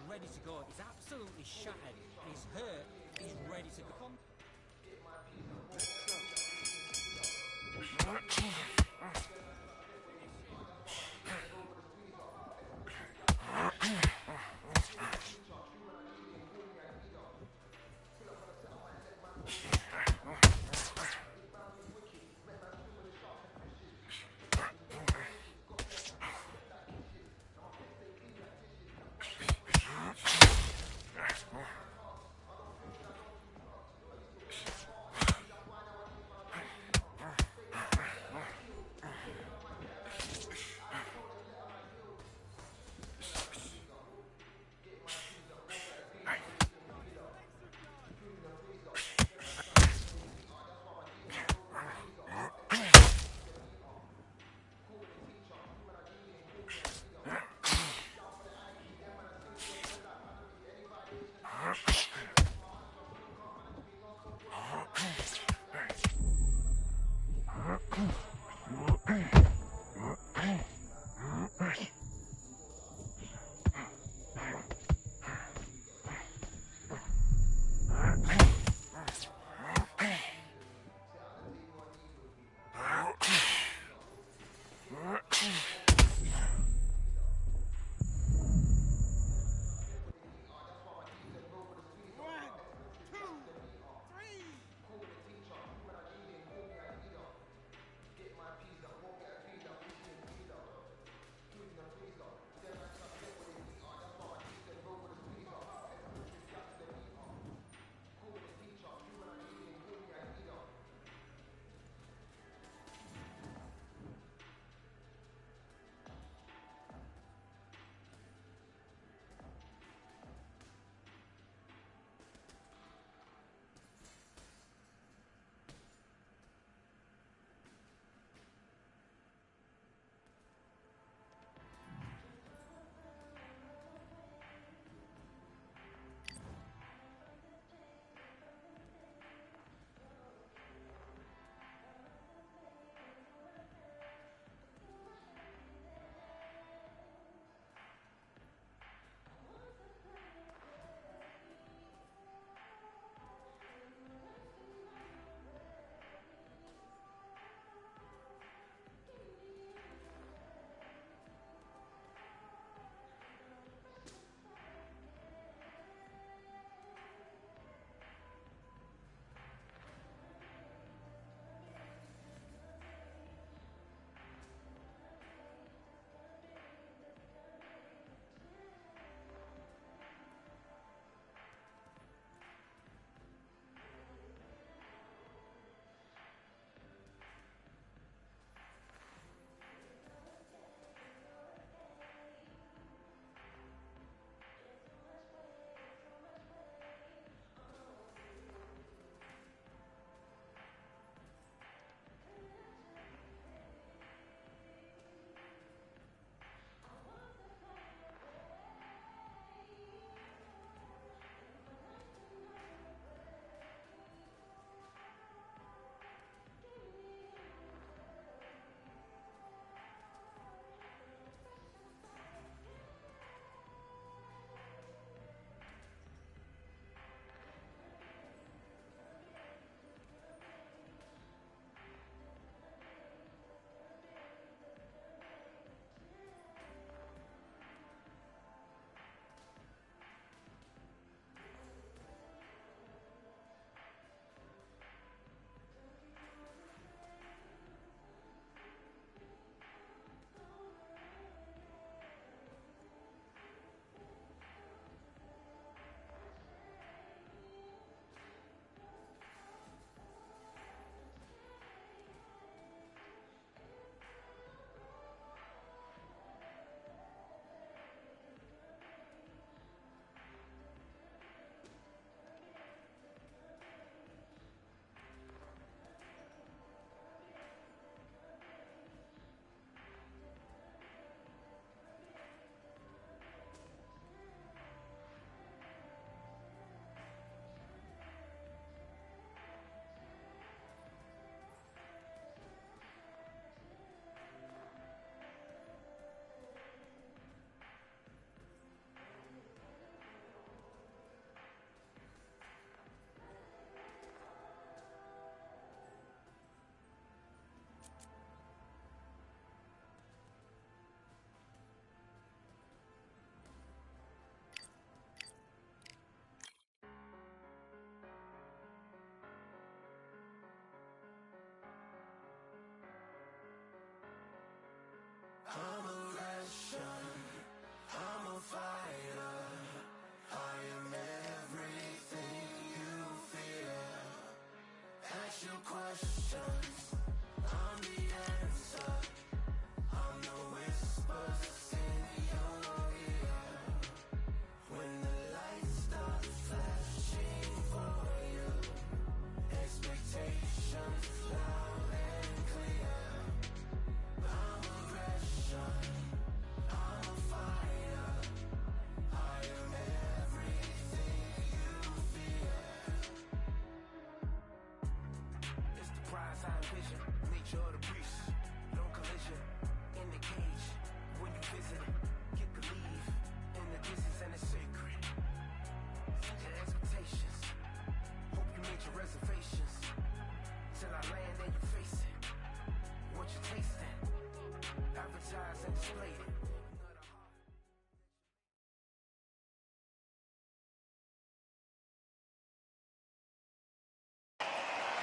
Ready to go. He's absolutely shattered. He's hurt. He's ready to go.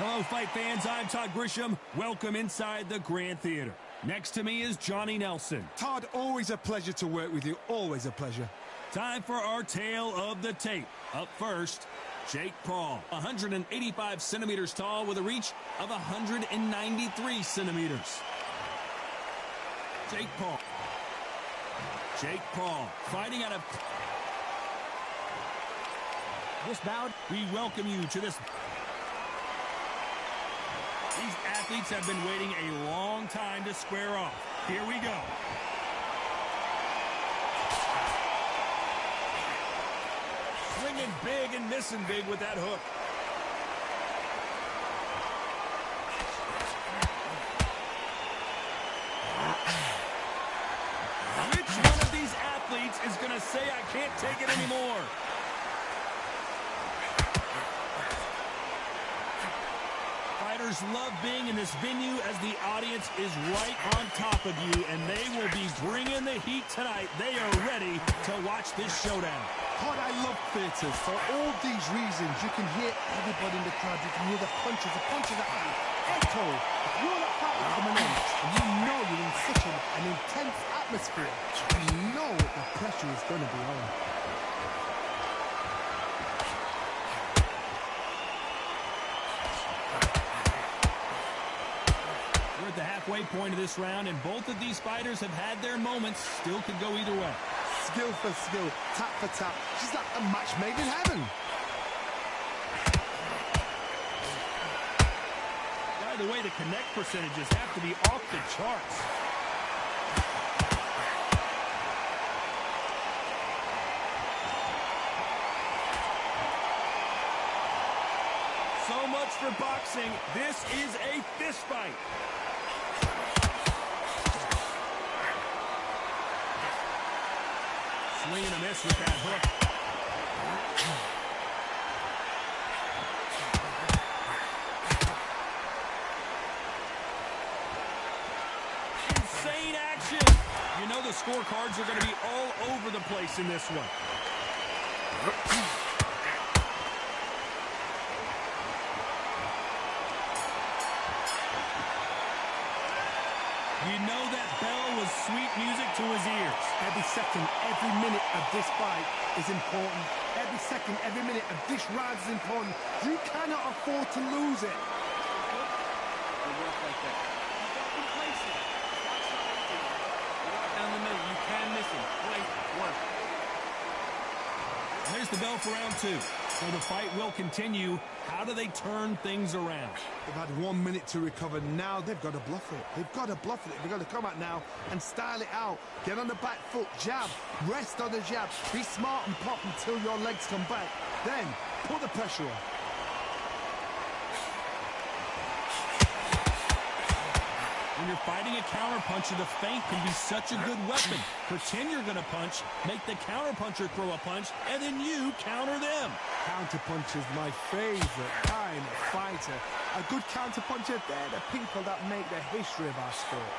Hello, fight fans. I'm Todd Grisham. Welcome inside the Grand Theater. Next to me is Johnny Nelson. Todd, always a pleasure to work with you. Always a pleasure. Time for our tale of the tape. Up first, Jake Paul, 185 centimeters tall with a reach of 193 centimeters. Jake Paul, fighting out of This bout, we welcome you to this. These athletes have been waiting a long time to square off. Here we go. Swinging big and missing big with that hook. Which one of these athletes is going to say, I can't take it anymore? Fighters love being in this venue as the audience is right on top of you, and they will be bringing the heat tonight. They are ready to watch this showdown. Todd, I love theatres. For all these reasons, you can hear everybody in the crowd. You can hear the punches are echo. You're not part of coming in, and you know you're in such an intense atmosphere. You know the pressure is going to be on. We're at the halfway point of this round, and both of these fighters have had their moments. Still could go either way. Skill for skill, tap for tap. She's like a match made in heaven. By the way, the connect percentages have to be off the charts. So much for boxing. This is a fist fight. Swing and a miss with that hook. Insane action. You know the scorecards are going to be all over the place in this one. You know that bell was sweet music to his ears. Every second, every minute of this fight is important. Every second, every minute of this round is important. You cannot afford to lose it. down the middle, you can miss him. Play one. There's the bell for round two. So the fight will continue. How do they turn things around? They've had 1 minute to recover. Now they've got to bluff it. They've got to bluff it. They've got to come out now and style it out. Get on the back foot, jab, rest on the jab. Be smart and pop until your legs come back. Then put the pressure on. When you're fighting a counterpuncher, the feint can be such a good weapon. Pretend you're going to punch, make the counterpuncher throw a punch, and then you counter them. Counterpuncher is my favorite kind of fighter. A good counterpuncher, they're the people that make the history of our sport.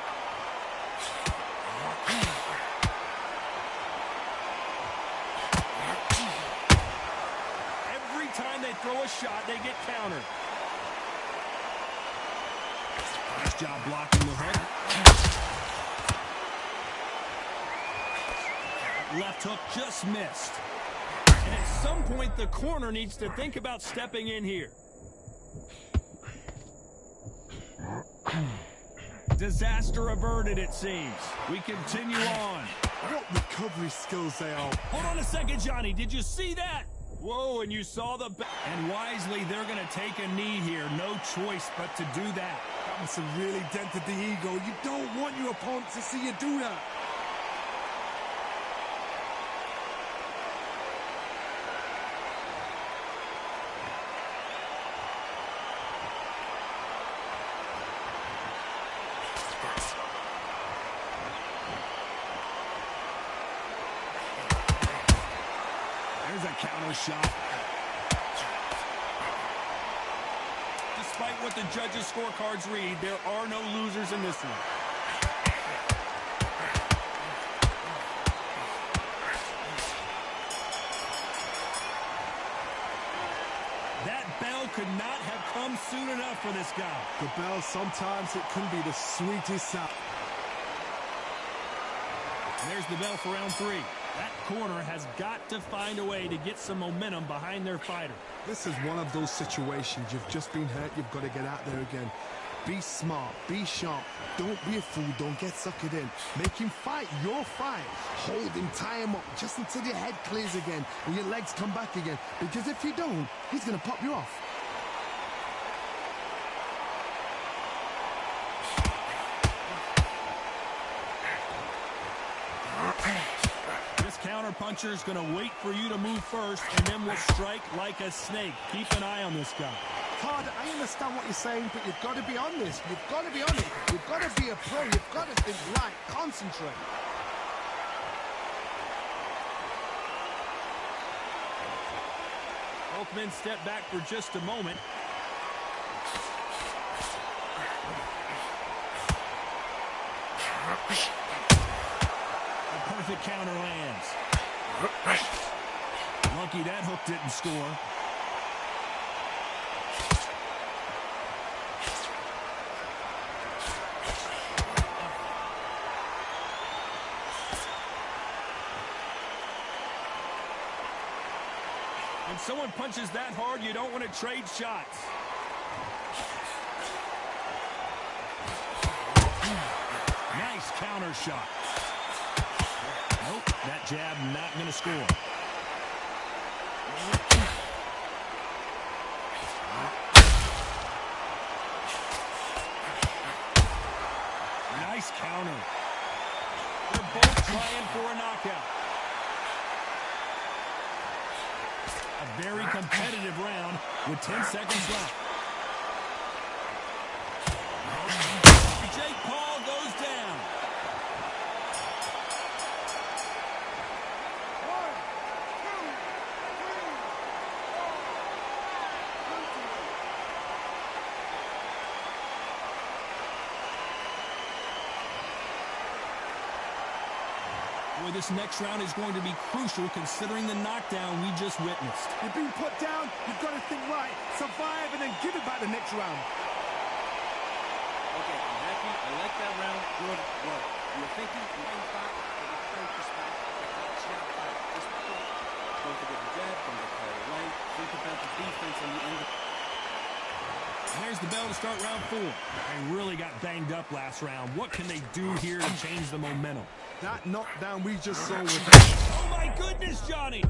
Every time they throw a shot, they get countered. Nice job blocking the hook. Left hook just missed. And at some point, the corner needs to think about stepping in here. Disaster averted, it seems. We continue on. What recovery skills they are. Hold on a second, Johnny. Did you see that? Whoa, and you saw the... And wisely, they're going to take a knee here. No choice but to do that. That must have really dented the ego. You don't want your opponent to see you do that. There's a counter shot. Despite what the judges' scorecards read, there are no losers in this one. That bell could not have come soon enough for this guy. The bell, sometimes it can be the sweetest sound. And there's the bell for round 3. That corner has got to find a way to get some momentum behind their fighter. This is one of those situations. You've just been hurt. You've got to get out there again. Be smart. Be sharp. Don't be a fool. Don't get suckered in. Make him fight your fight. Hold him. Tie him up just until your head clears again and your legs come back again. Because if you don't, he's going to pop you off. Puncher is going to wait for you to move first and then will strike like a snake. Keep an eye on this guy. Todd, I understand what you're saying, but you've got to be on this. You've got to be on it. You've got to be a pro. You've got to think right. Concentrate. Both men step back for just a moment. A perfect counter lands. Lucky that hook didn't score. When someone punches that hard, you don't want to trade shots. Nice counter shot. Nope, that jab not going to score. Nice counter. They're both trying for a knockout. A very competitive round with 10 seconds left. Jake Paul goes down. Boy, this next round is going to be crucial considering the knockdown we just witnessed. You've been put down, you've got to think right, survive, and then give it back the next round. Okay, I'm happy. I like that round. Good work. You're thinking, you're in back, but you're focused back. Don't forget the jab, don't get carried away. Think about the defense on the end of... And there's the bell to start round 4. They really got banged up last round. What can they do here to change the momentum? That knockdown we just saw was... Oh my goodness, Johnny!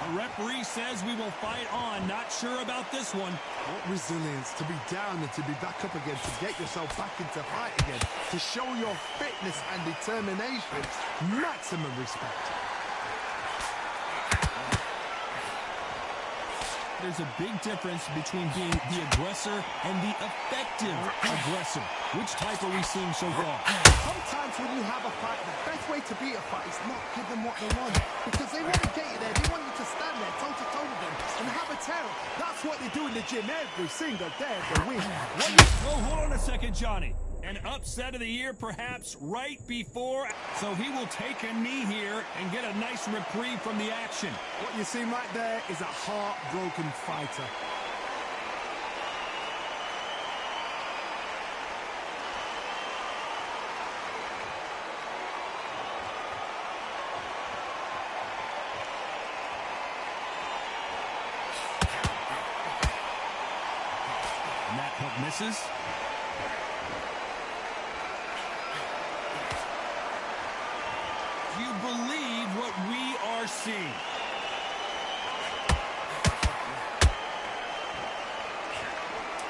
The referee says we will fight on. Not sure about this one. What resilience to be down and to be back up again, to get yourself back into fight again, to show your fitness and determination. Maximum respect. There's a big difference between being the aggressor and the effective aggressor. Which type are we seeing so far? Sometimes when you have a fight, the best way to beat a fight is not give them what they want. Because they want to get you there. They want you to stand there toe-to-toe with them and have a terror. That's what they do in the gym every single day. They win. Oh, hold on a second, Johnny. An upset of the year, perhaps right before. So he will take a knee here and get a nice reprieve from the action. What you see right there is a heartbroken fighter. And that hook misses. Do you believe what we are seeing?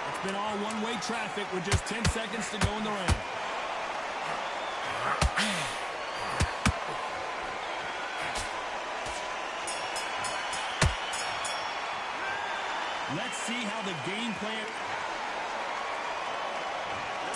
It's been all one-way traffic with just 10 seconds to go in the round. Let's see how the game plan...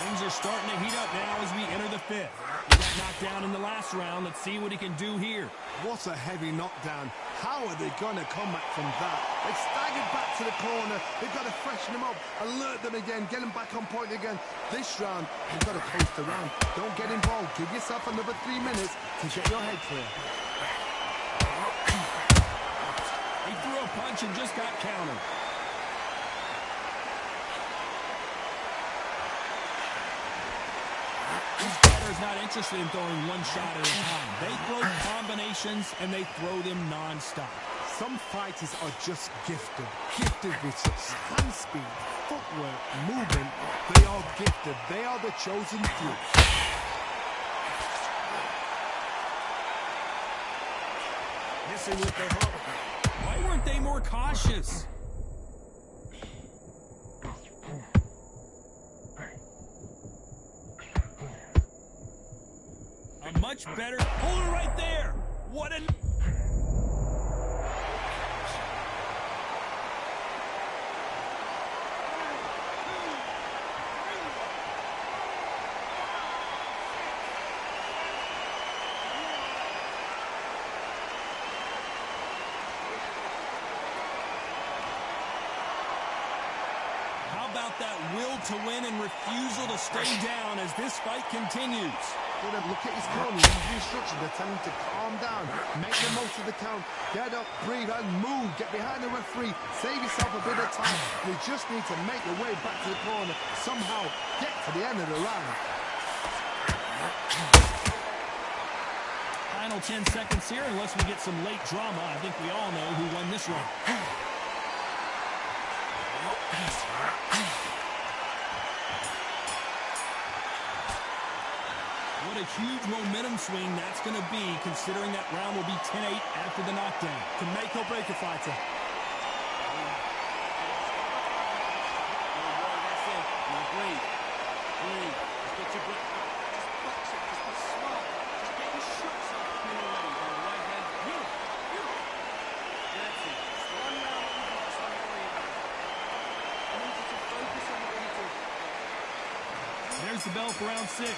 Things are starting to heat up now as we enter the fifth. He got knocked down in the last round. Let's see what he can do here. What a heavy knockdown. How are they going to come back from that? They've staggered back to the corner. They've got to freshen them up, alert them again, get them back on point again. This round, you've got to post around. Don't get involved. Give yourself another 3 minutes to get your head clear. He threw a punch and just got countered. This fighter is not interested in throwing one shot at a time. They throw combinations and they throw them non-stop. Some fighters are just gifted. Gifted with such hand speed, footwork, movement. They are gifted. They are the chosen few. Missing with the hook. Why weren't they more cautious? A much better puller right there. What an... How about that will to win and refusal to stay down as this fight continues? Look at his corner. He's the instructions. They're telling him to calm down. Make the most of the count. Get up, breathe, and move. Get behind the referee. Save yourself a bit of time. You just need to make your way back to the corner. Somehow get to the end of the round. Final 10 seconds here, unless we get some late drama. I think we all know who won this round. What a huge momentum swing that's going to be, considering that round will be 10-8 after the knockdown. To make or break a fighter. That's it. Now breathe. Breathe. Just get your breath out. Just box it. Just be smart. Just get your shots off. You're ready. Go right hand. You. That's it. It's one round that you've got to start worrying about. I need you to focus on what you're doing. There's the bell for round 6.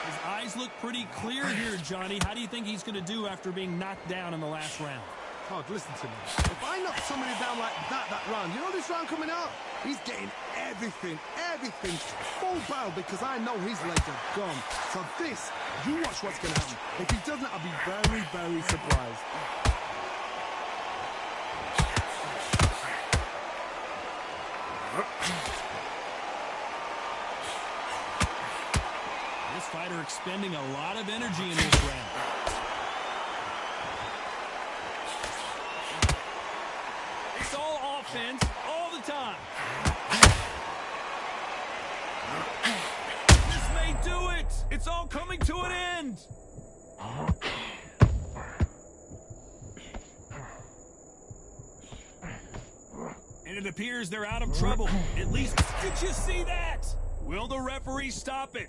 His eyes look pretty clear here, Johnny. How do you think he's going to do after being knocked down in the last round? Todd, listen to me. If I knock somebody down like that round, you know this round coming up? He's getting everything, full barrel, because I know his legs are gone. So this, you watch what's going to happen. If he doesn't, I'll be very, very surprised. This fighter expending a lot of energy in this round. It's all offense all the time. This may do it. It's all coming to an end. And it appears they're out of trouble. At least, did you see that? Will the referee stop it?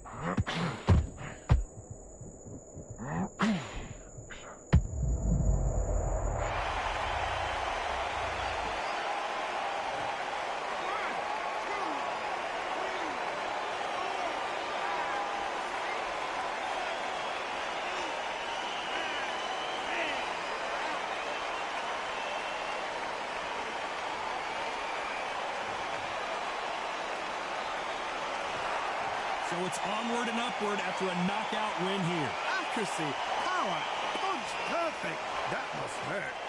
So So it's onward and upward after a knockout win here. Accuracy, power, punch, perfect. That must hurt.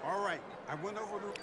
All right, I went over the...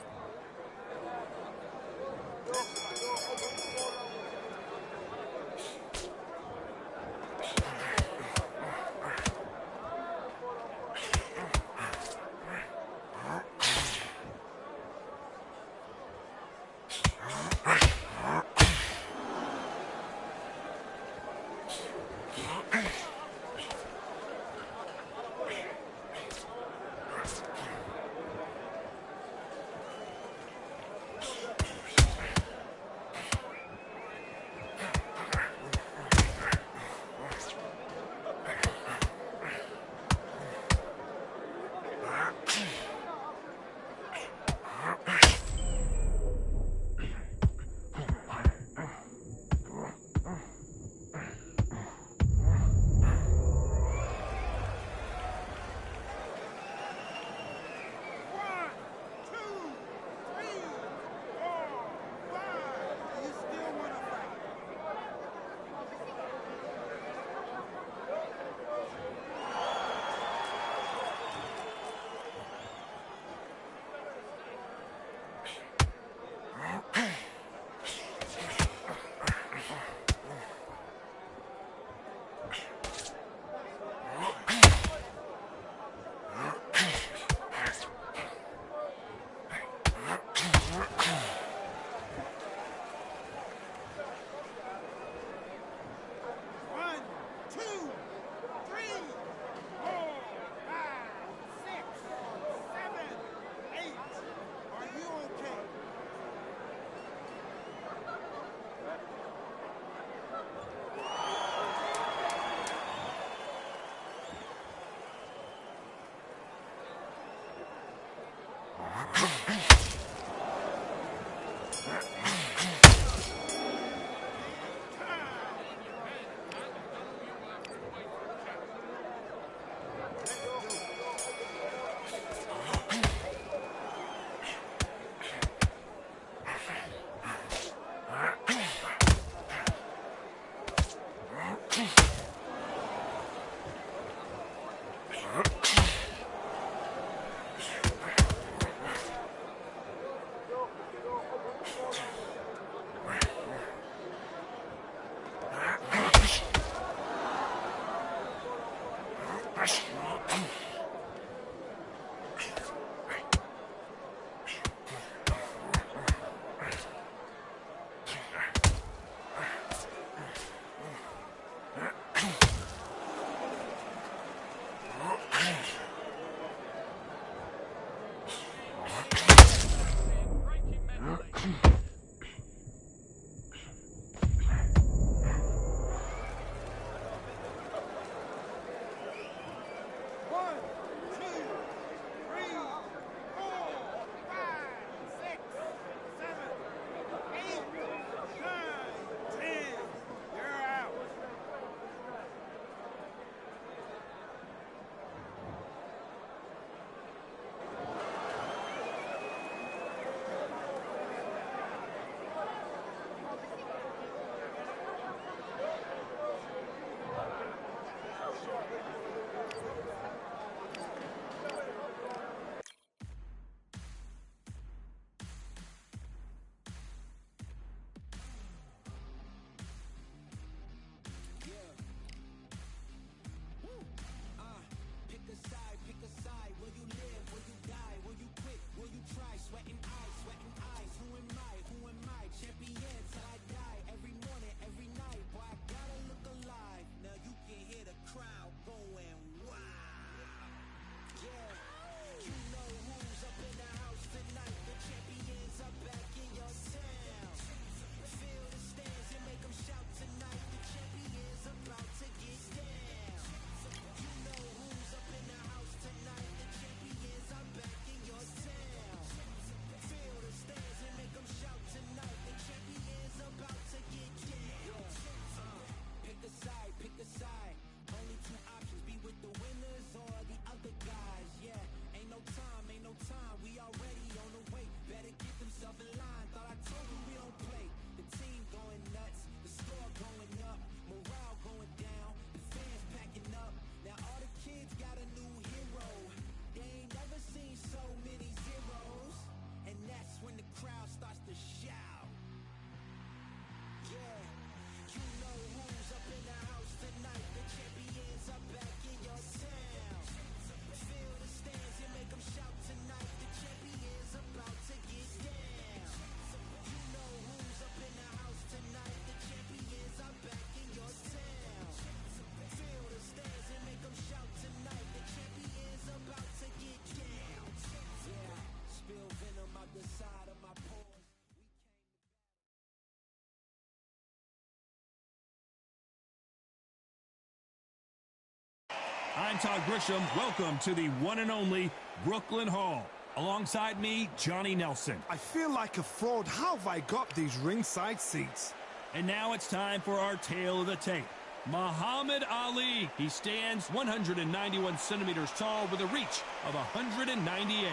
I'm Todd Grisham. Welcome to the one and only Brooklyn Hall. Alongside me, Johnny Nelson. I feel like a fraud. How have I got these ringside seats? And now it's time for our tale of the tape. Muhammad Ali. He stands 191 centimeters tall with a reach of 198.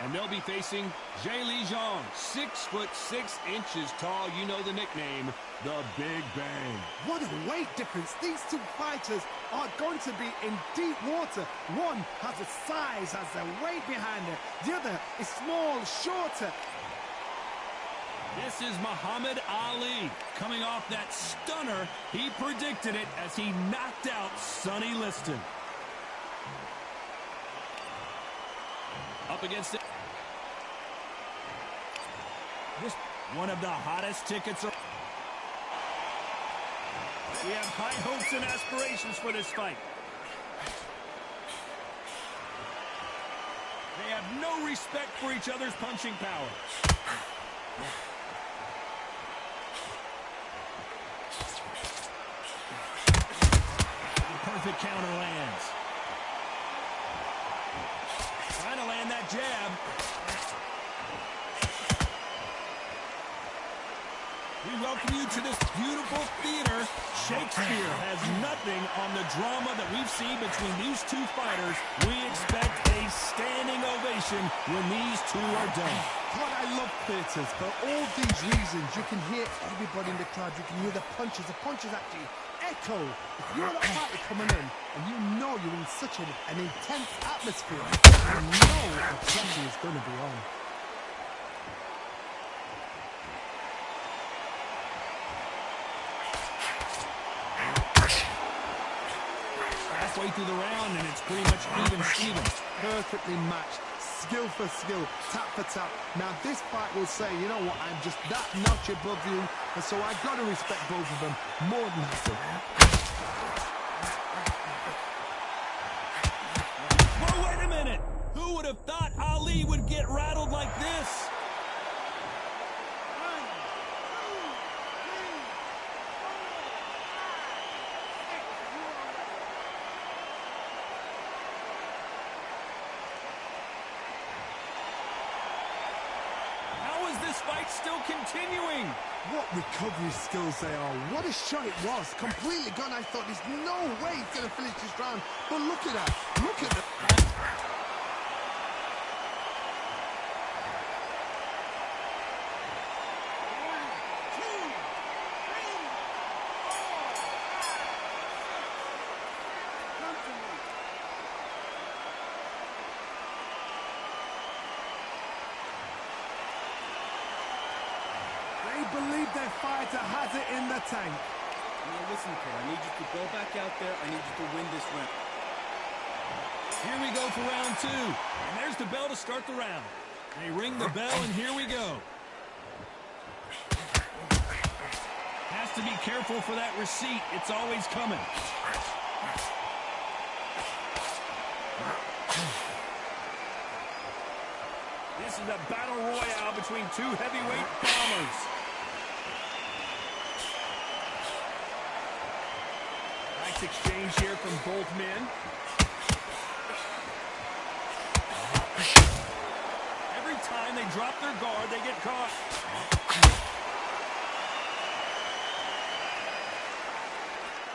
And they'll be facing Zhang Zhang, 6'6" tall. You know the nickname, the Big Bang. What a weight difference. These two fighters are going to be in deep water. One has the size, has the weight behind it. The other is small, shorter. This is Muhammad Ali coming off that stunner. He predicted it as he knocked out Sonny Liston. Up against it. This one of the hottest tickets. We have high hopes and aspirations for this fight. They have no respect for each other's punching power. Perfect counter lands. Trying to land that jab. We welcome you to this beautiful theater. Shakespeare has nothing on the drama that we've seen between these two fighters. We expect a standing ovation when these two are done. God, I love theatres. For all these reasons, you can hear everybody in the crowd. You can hear the punches actually echo. If you're at a party coming in and you know you're in such an intense atmosphere, you know the pressure is going to be on. Halfway through the round, and it's pretty much even Steven. Perfectly matched, skill for skill, tap for tap. Now this fight will say, you know what, I'm just that notch above you, and so I got to respect both of them more than happy. Well, wait a minute. Who would have thought Ali would get rattled like this? This fight still continuing. What recovery skills they are. What a shot it was. Completely gone. I thought there's no way he's going to finish this round. But look at that. Look at that. They believe their fighter has it in the tank. Now listen, kid, I need you to go back out there. I need you to win this round. Here we go for round two. And there's the bell to start the round. They ring the bell, and here we go. Has to be careful for that receipt. It's always coming. This is a battle royale between two heavyweight bombers. Nice exchange here from both men. Every time they drop their guard, they get caught.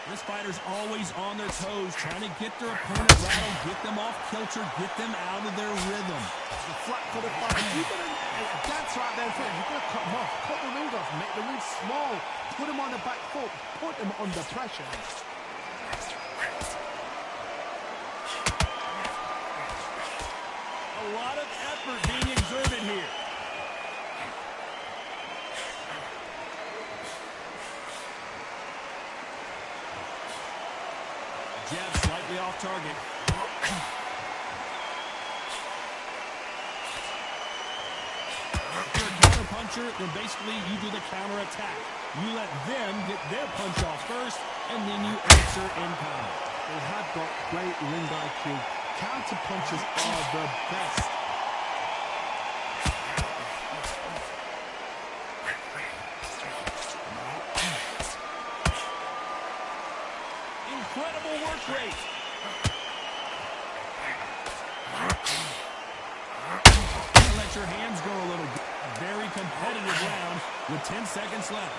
This fighter's always on their toes, trying to get their opponent rattled, get them off kilter, get them out of their rhythm. The flat footed fighter. You've got to dance right there in front. You've got to cut him off. Cut the ring off. Make the ring small. Put him on the back foot. Put him under pressure. A lot of effort being exerted here. Jab slightly off target. If you're a counter puncher, then basically you do the counter attack. You let them get their punch off first, and then you answer in kind. They have got great ring IQ. Counter punches are the best. Incredible work rate. Let your hands go a little bit. A very competitive round with 10 seconds left.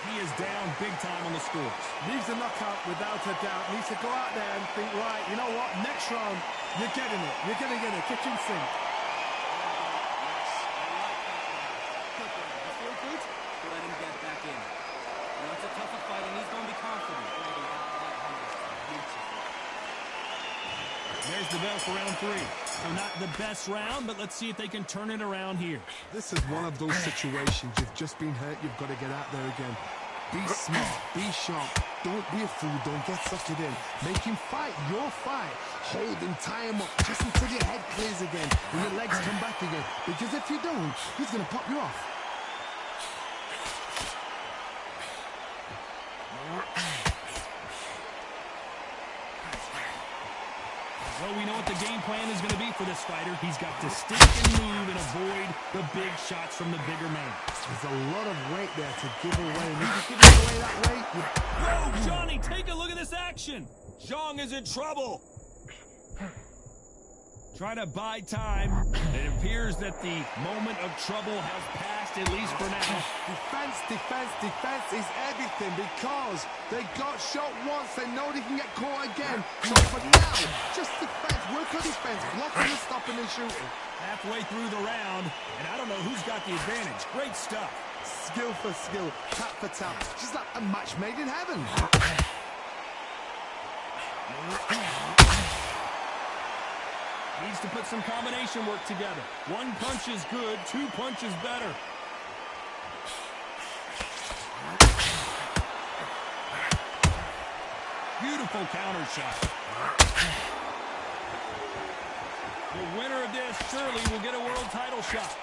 He is down big time on the scores. Needs a knockout without a doubt. Needs to go out there and think, right, you know what, next round, you're getting it. You're going to get it. Kitchen sink. Let him get back in. You know, it's a tougher fight, and he's going to be confident. There's the bell for round three. So not the best round, but let's see if they can turn it around here. This is one of those situations. You've just been hurt. You've got to get out there again. Be smart. Be sharp. Don't be a fool. Don't get suckered in. Make him fight your fight. Hold him, tie him up, just until your head clears again and your legs come back again. Because if you don't, he's going to pop you off. Well, we know what the game plan is going to be for this fighter. He's got to stick and move and avoid the big shots from the bigger man. There's a lot of weight there to give away. And if you give it away that way, Whoa, Johnny, take a look at this action. Zhang is in trouble. Try to buy time. It appears that the moment of trouble has passed, at least for now. Defense, defense, defense is everything because they got shot once. They know they can get caught again. So for now, just defense. Work on defense. Blocking and stopping and shooting. Halfway through the round, and I don't know who's got the advantage. Great stuff. Skill for skill, tap for tap. Just like a match made in heaven. Needs to put some combination work together. One punch is good, two punches better. Beautiful counter shot. The winner of this surely will get a world title shot.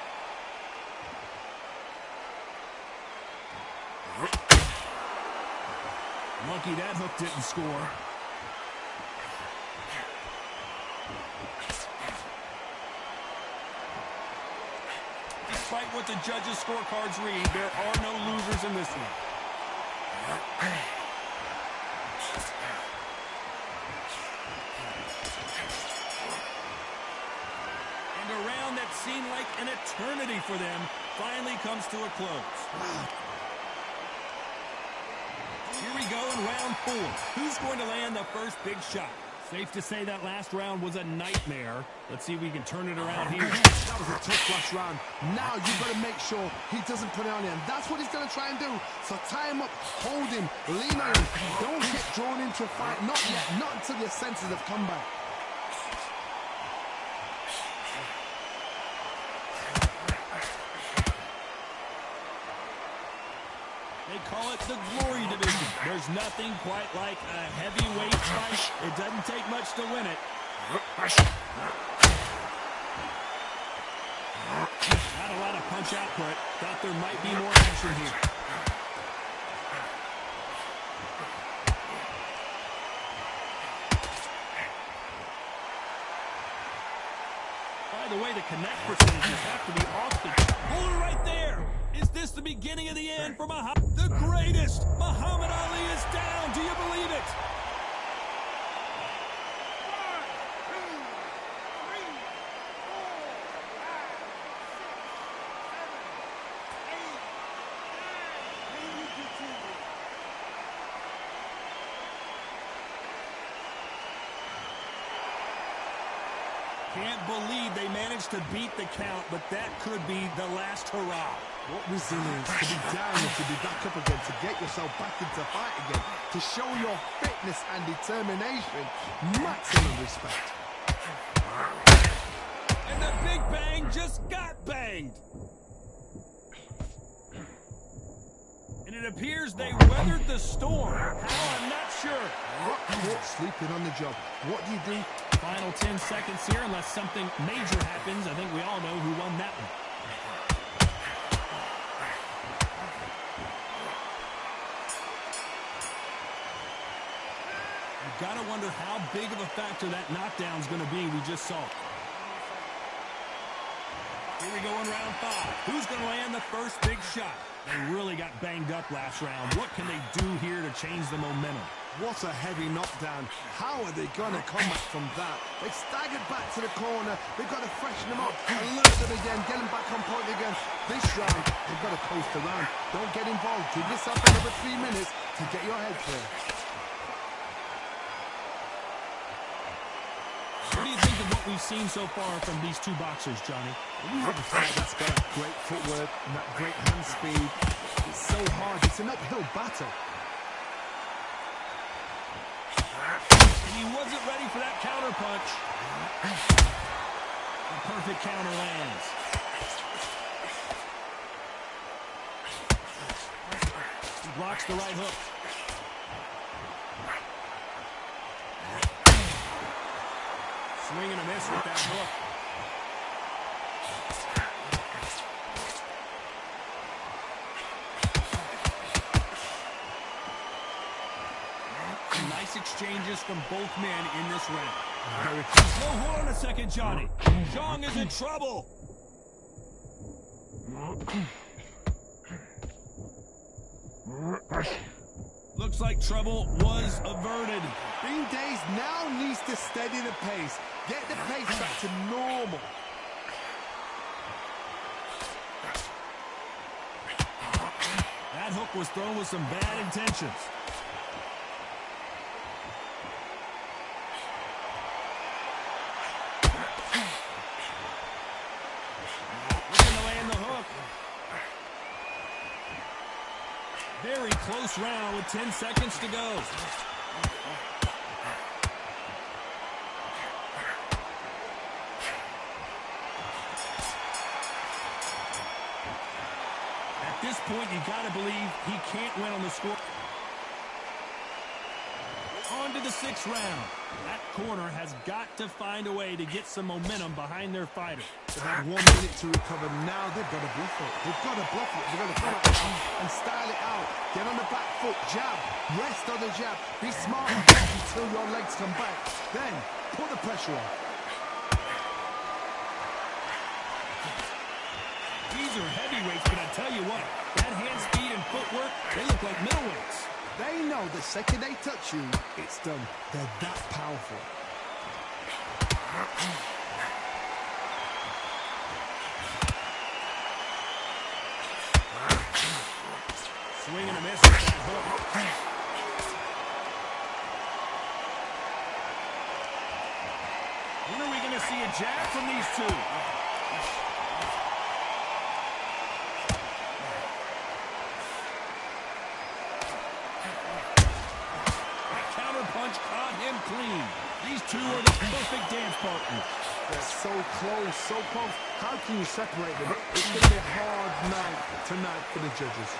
Lucky that hook didn't score. Despite what the judges' scorecards read, there are no losers in this one. And a round that seemed like an eternity for them finally comes to a close. Here we go in round 4. Who's going to land the first big shot? Safe to say that last round was a nightmare. Let's see if we can turn it around here. That was a tough last round. Now you've got to make sure he doesn't put it on him. That's what he's going to try and do. So tie him up, hold him, lean on him. Don't get drawn into a fight. Not yet. Not until your senses have come back. They call it the glory division. There's nothing quite like a heavyweight fight. It doesn't take much to win it. Not a lot of punch output. Thought there might be more action here. By the way, the connect percentages have to be off the... Hold it right there! Is this the beginning of the end for Muhammad? The greatest! Muhammad Ali is down! Do you believe it? 1, 2, 3, 4, 5, 6, 7, 8, 9, 10, 11, 12, 13, 14, 15, 16, 17, 18, 19, 20. Can't believe they managed to beat the count, but that could be the last hurrah. What resilience to be down and to be back up again, to get yourself back into fight again, to show your fitness and determination. Maximum respect. And the big bang just got banged. And it appears they weathered the storm. How, I'm not sure. Caught sleeping on the job. What do you do? Final 10 seconds here, unless something major happens. I think we all know who won that one. You've got to wonder how big of a factor that knockdown's going to be. We just saw it. Here we go in round 5. Who's going to land the first big shot? They really got banged up last round. What can they do here to change the momentum? What a heavy knockdown. How are they going to come back from that? They staggered back to the corner. They've got to freshen them up, alert them again, get them back on point again. This round, they've got to coast around. Don't get involved. Give yourself another 3 minutes to get your head clear. What do you think of what we've seen so far from these two boxers, Johnny? When you have a fight that's got great footwork and that great hand speed, it's so hard. It's an uphill battle. And he wasn't ready for that counter punch. A perfect counter lands. He blocks the right hook. Swing and a miss with that hook. Nice exchanges from both men in this round. Oh, hold on a second, Johnny. Zhang is in trouble. Looks like trouble was averted. Being Days now needs to steady the pace. Get the pace back to normal. That hook was thrown with some bad intentions. Looking to land the hook. Very close round with 10 seconds to go. At this point, you got to believe he can't win on the score. On to the 6th round. That corner has got to find a way to get some momentum behind their fighter. They have 1 minute to recover. Now they've got to bluff it. They've got to bluff it. They've got to come out and style it out. Get on the back foot, jab, rest on the jab. Be smart and back until your legs come back. Then put the pressure on. These are heavyweights, but I tell you what, that hand speed and footwork, they look like middleweights. They know the second they touch you, it's done. They're that powerful. Swing and a miss with that hook. When are we going to see a jab from these two? Punch caught him clean. These two are the perfect dance partners. They're so close, so close. How can you separate them? It's going to be a hard night tonight for the judges.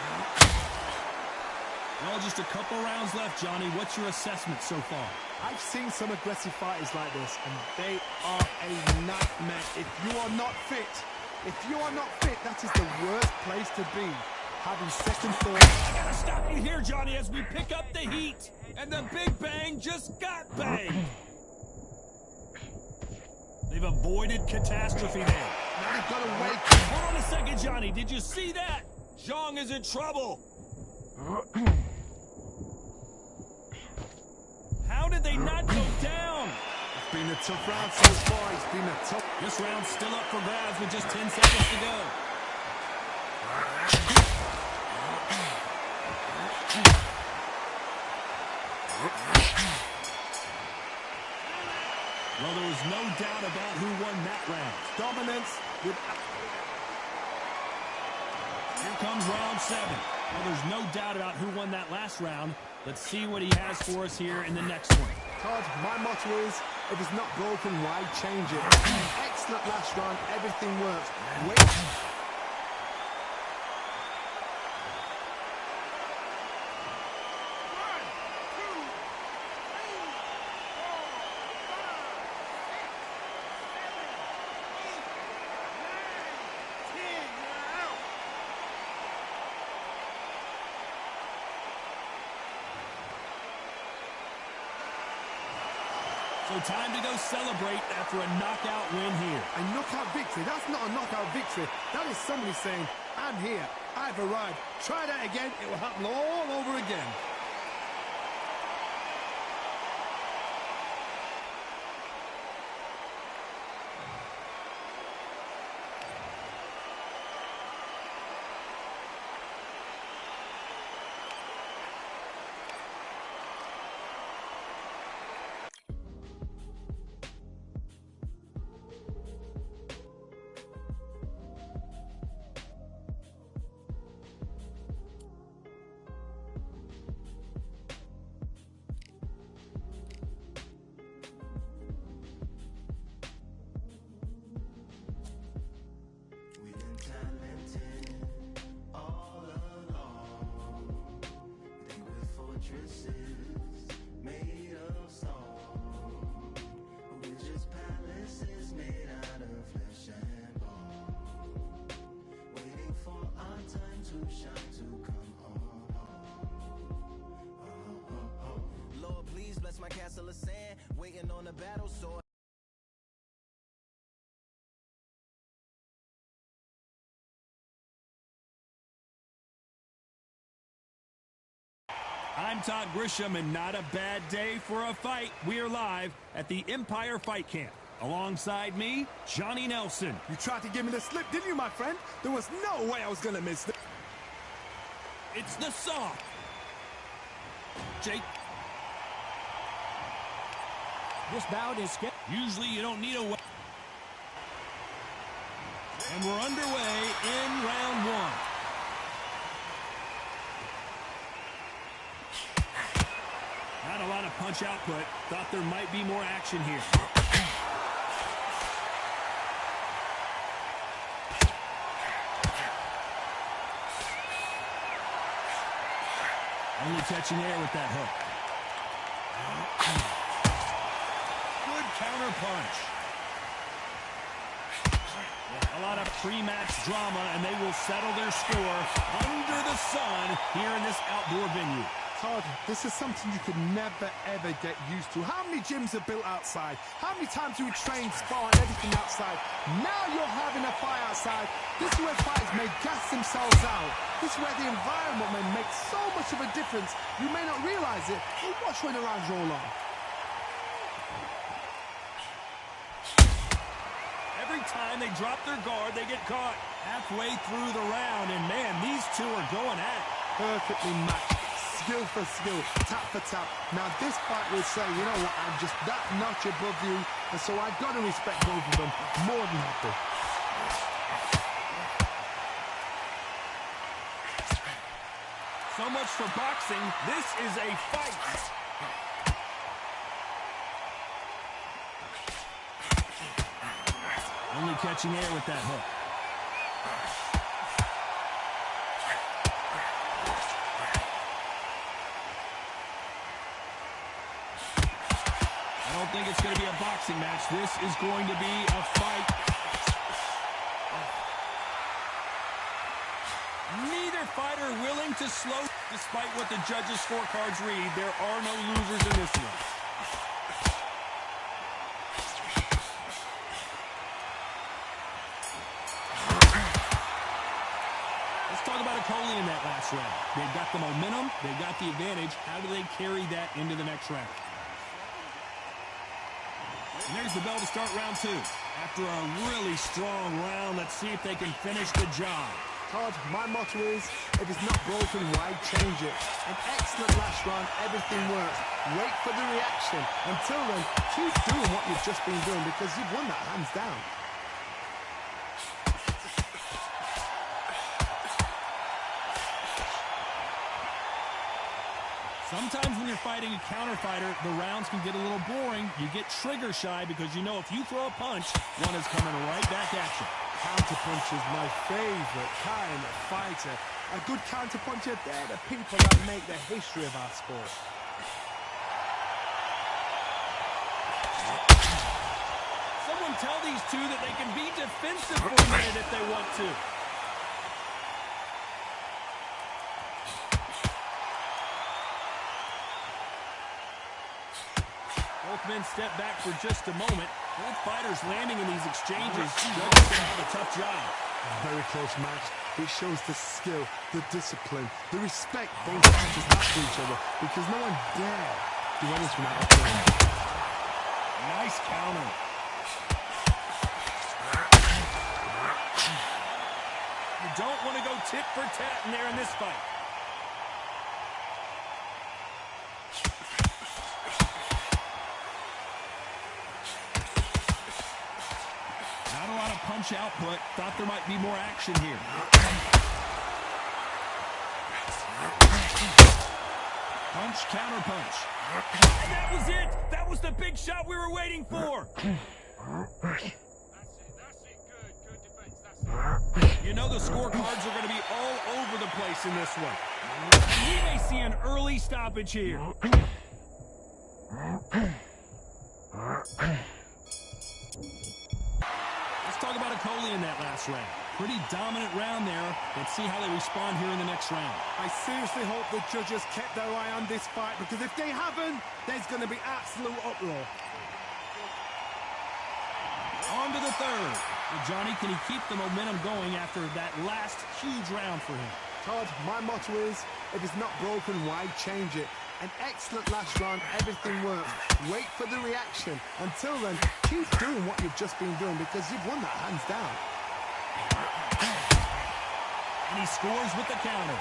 Well, just a couple rounds left, Johnny. What's your assessment so far? I've seen some aggressive fighters like this, and they are a nightmare. If you are not fit, that is the worst place to be. Having second thoughts. I gotta stop you here, Johnny, as we pick up the heat. And the big bang just got banged. They've avoided catastrophe there. Now they've got to wait. Hold on a second, Johnny. Did you see that? Zhang is in trouble. How did they not go down? It's been a tough round so far. It's been a tough. This round's still up for grabs with just 10 seconds to go. Well, there was no doubt about who won that round. Dominance with... Here comes round 7. Well, there's no doubt about who won that last round. Let's see what he has for us here in the next one. Todd, my motto is, if it's not broken, why change it? Excellent last round. Everything works. Wait. So time to go celebrate after a knockout win here. A knockout victory? That's not a knockout victory. That is somebody saying, I'm here, I've arrived. Try that again, it will happen all over again. My castle of sand, waiting on a battle sword. I'm I'm Todd Grisham, and not a bad day for a fight. We are live at the Empire Fight Camp. Alongside me, Johnny Nelson. You tried to give me the slip, didn't you, my friend? There was no way I was going to miss this. It's the Saw. Jake. This bout is scheduled. Usually you don't need a... And we're underway in round one. Not a lot of punch output. Thought there might be more action here. Only catching air with that hook. Good counter punch. A lot of pre-match drama, and they will settle their score under the sun here in this outdoor venue. Todd, this is something you could never, ever get used to. How many gyms are built outside? How many times do we train, spar, and everything outside? Now you're having a fight outside. This is where fighters may gas themselves out. This is where the environment may make so much of a difference. You may not realize it, but watch when the rounds roll on. Every time they drop their guard, they get caught halfway through the round. And, man, these two are going at it. Perfectly matched. Skill for skill, tap for tap. Now this fight will say, you know what, I'm just that notch above you, and so I've got to respect both of them more than happy. So much for boxing. This is a fight. Only catching air with that hook. I don't think it's going to be a boxing match. This is going to be a fight. Neither fighter willing to slow. Despite what the judges' scorecards read, there are no losers in this one. Let's talk about Okoli in that last round. They've got the momentum. They've got the advantage. How do they carry that into the next round? And there's the bell to start round two. After a really strong round, let's see if they can finish the job. Todd, my motto is, if it's not broken, why change it? An excellent last round, everything works. Wait for the reaction. Until then, keep doing what you've just been doing because you've won that hands down. Sometimes when you're fighting a counter fighter, the rounds can get a little boring. You get trigger shy because you know if you throw a punch, one is coming right back at you. Counter punch is my favorite kind of fighter. A good counter puncher, they're the people that make the history of our sport. Someone tell these two that they can be defensive for a minute if they want to. Both men step back for just a moment. Both fighters landing in these exchanges. Judges gonna have a tough job. Very close match. It shows the skill, the discipline, the respect both fighters have for each other because no one dare do anything out of turn. Nice counter. You don't want to go tit for tat in there in this fight. Not a lot of punch output. Thought there might be more action here. Punch, counter punch. And that was it. That was the big shot we were waiting for. That's it. Good defense. That's it. You know the scorecards are going to be all over the place in this one. We may see an early stoppage here. Let's talk about Okoli in that last round. Pretty dominant round there. Let's see how they respond here in the next round. I seriously hope the judges kept their eye on this fight because if they haven't, there's going to be absolute uproar. On to the third. Well, Johnny, can he keep the momentum going after that last huge round for him? Todd, my motto is, if it's not broken, why change it? An excellent last round. Everything works. Wait for the reaction. Until then, keep doing what you've just been doing because you've won that hands down. And he scores with the counter.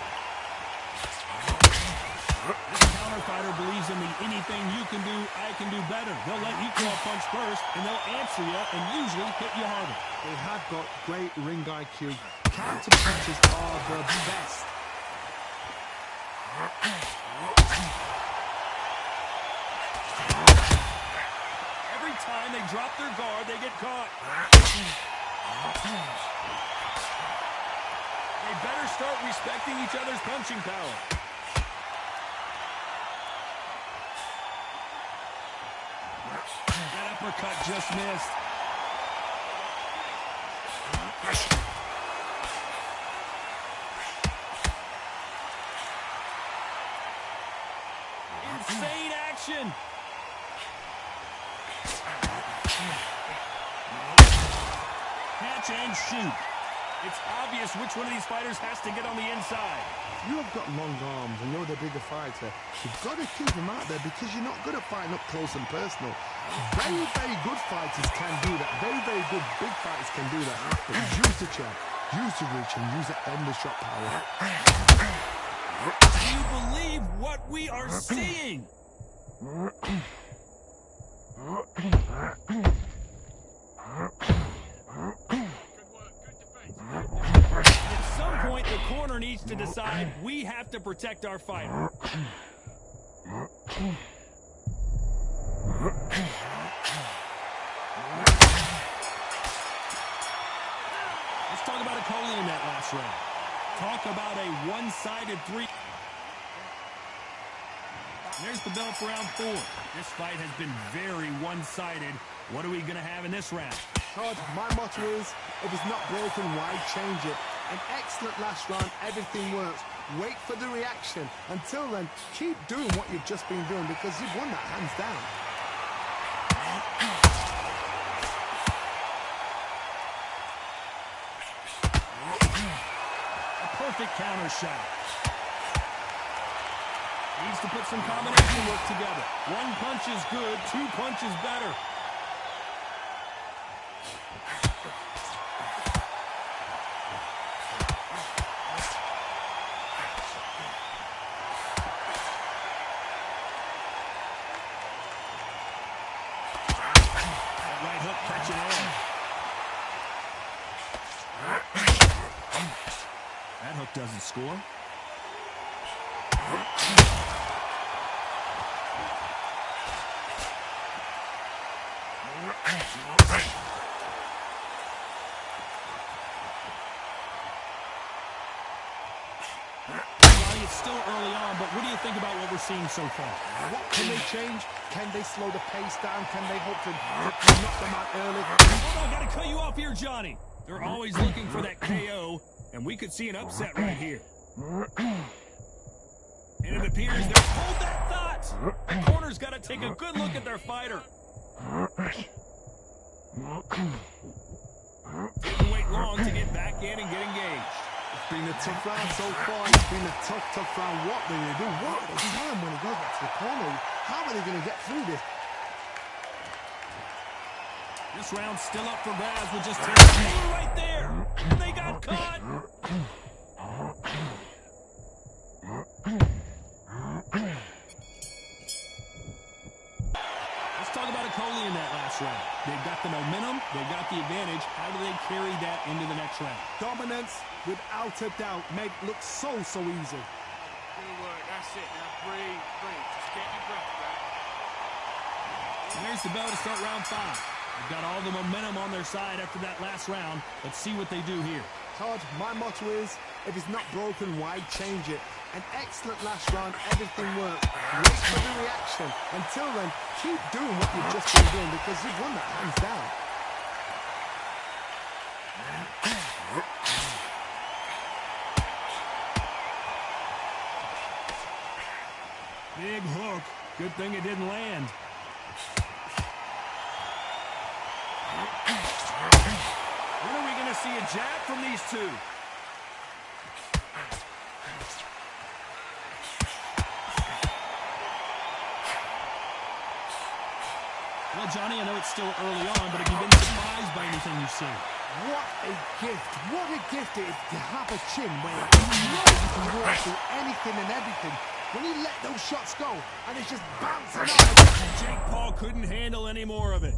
This counter fighter believes in the anything you can do, I can do better. They'll let you throw a punch first, and they'll answer you and usually hit you harder. They have got great ring IQ. Counter punches are the best. Every time they drop their guard, they get caught. They better start respecting each other's punching power. That uppercut just missed. Insane action. Catch and shoot. It's obvious which one of these fighters has to get on the inside. You have got long arms and you're the bigger fighter. You've got to keep them out there because you're not good at fighting up close and personal. Very, very good fighters can do that. Very, very good big fighters can do that. But use the jab, use the reach, and use the end-of-shot power. Do you believe what we are seeing? At some point, the corner needs to decide we have to protect our fighter. Let's talk about a Coley in that last round. Talk about a one-sided three. There's the bell for round 4. This fight has been very one-sided. What are we going to have in this round? Todd, my motto is, if it's not broken, why change it? An excellent last round, everything works. Wait for the reaction. Until then, keep doing what you've just been doing because you've won that hands down. A perfect counter shot. Needs to put some combination work together. One punch is good, 2 punches better. That right hook catching air. That hook doesn't score. It's still early on, but what do you think about what we're seeing so far? What can they change? Can they slow the pace down? Can they hope to knock them out early? Hold on, gotta cut you off here, Johnny. They're always looking for that KO, and we could see an upset right here. And it appears they're... Hold that thought! The corner's gotta take a good look at their fighter. Didn't wait long to get back in and get engaged. It's been a tough round so far. It's been a tough round. What do they do? What is time when he goes back to the corner? How are they going to get through this? This round's still up for grabs with just 10 seconds right there. They got caught. Let's talk about a Coley in that last round. They've got the momentum. They've got the advantage. How do they carry that into the next round? Dominance, without a doubt, made it look so easy. Good work. That's it. Now breathe, breathe. Just get your breath back. And there's the bell to start round 5. They've got all the momentum on their side after that last round. Let's see what they do here. Todd, my motto is, if it's not broken, why change it? An excellent last round, everything works. Wait for the reaction. Until then, keep doing what you've just been doing because you've won that hands down. Big hook. Good thing it didn't land. When are we going to see a jab from these two? Well, Johnny, I know it's still early on, but have you been surprised by anything you've seen? What a gift. What a gift it is to have a chin where you know you can walk through anything and everything. When you let those shots go, and it's just bouncing off. Jake Paul couldn't handle any more of it.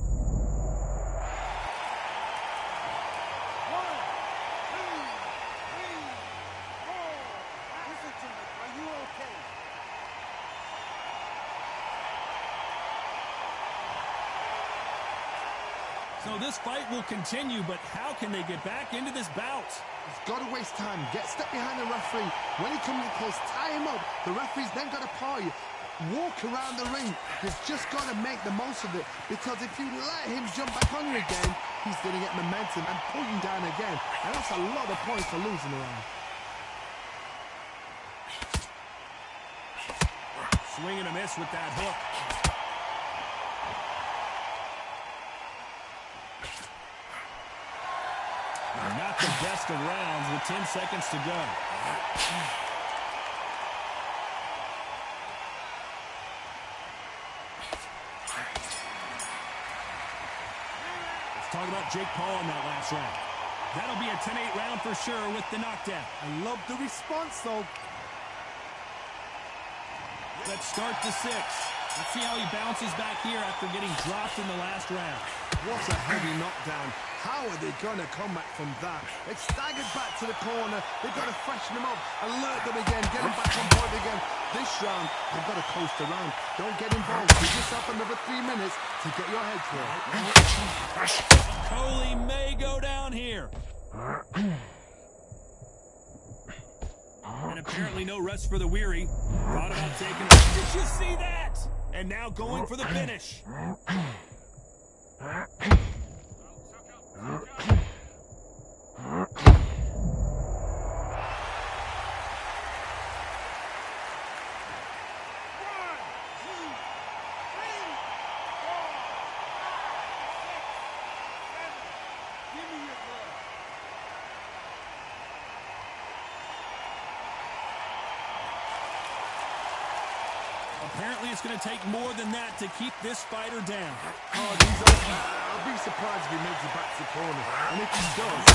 So this fight will continue, but how can they get back into this bout? He's got to waste time. Get step behind the referee. When he comes in close, tie him up. The referee's then got to paw you. Walk around the ring. He's just got to make the most of it. Because if you let him jump back on you again, he's going to get momentum and pull you down again. And that's a lot of points for losing around. Swing and a miss with that hook. Not the best of rounds with 10 seconds to go. Let's talk about Jake Paul in that last round. That'll be a 10-8 round for sure with the knockdown. I love the response, though. Let's start the 6. Let's see how he bounces back here after getting dropped in the last round. What a heavy knockdown. How are they going to come back from that? They've staggered back to the corner. They've got to freshen them up, alert them again, get them back on board again. This round, they've got to coast around. Don't get involved. Give yourself another 3 minutes to get your head through. Coley may go down here. And apparently no rest for the weary. Thought about taking it. Did you see that? And now going for the finish. Apparently it's going to take more than that to keep this fighter down. Oh, I'll be surprised if he makes it back to the corner. And if he does...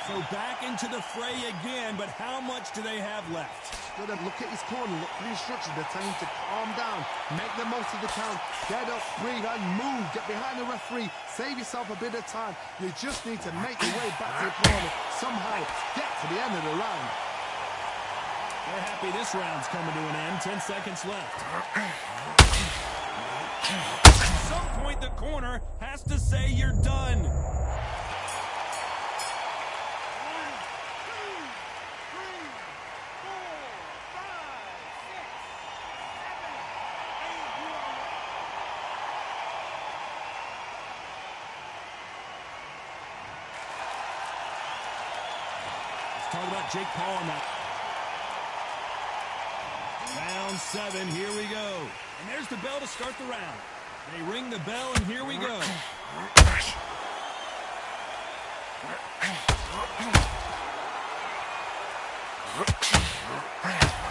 So back into the fray again, but how much do they have left? Got to look at his corner, look for the instructions. They're telling him to calm down, make the most of the count, get up, breathe, and move. Get behind the referee, save yourself a bit of time. You just need to make your way back to the corner. Somehow, get to the end of the round. They're happy this round's coming to an end. 10 seconds left. At some point, the corner has to say you're done. Talk about Jake Paul in that. Round 7, here we go. And there's the bell to start the round. They ring the bell, and here we go.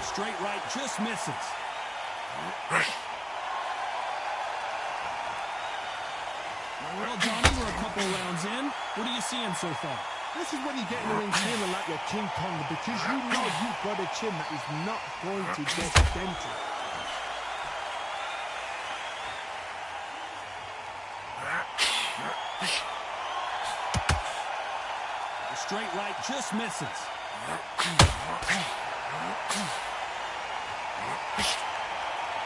Straight right just misses. Well, Johnny, we're a couple rounds in. What are you seeing so far? This is when you get in the ring feeling like you're King Kong, because you know you've got a chin that is not going to get dented. The straight right just misses.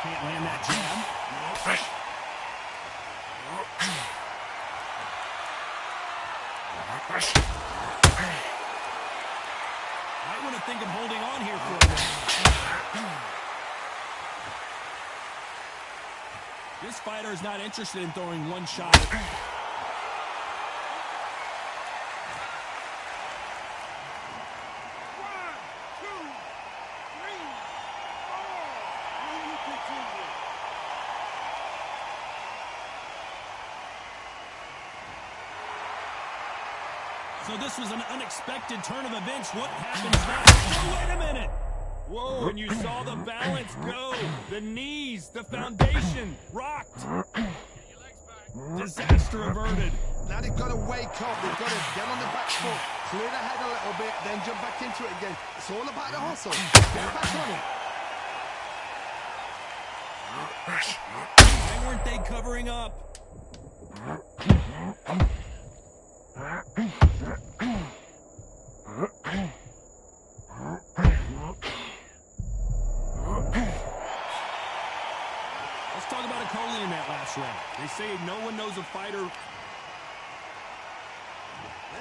Can't land that jab. I want to think of holding on here for a minute. This fighter is not interested in throwing one shot. So this was an unexpected turn of events. What happens next? Oh, wait a minute. Whoa, when you saw the balance go, the knees, the foundation rocked. Disaster averted. Now they've got to wake up. They've got to get on the back foot, clear the head a little bit, then jump back into it again. It's all about the hustle. Get back on it. Why weren't they covering up? Let's talk about a Coley in that last round. They say no one knows a fighter.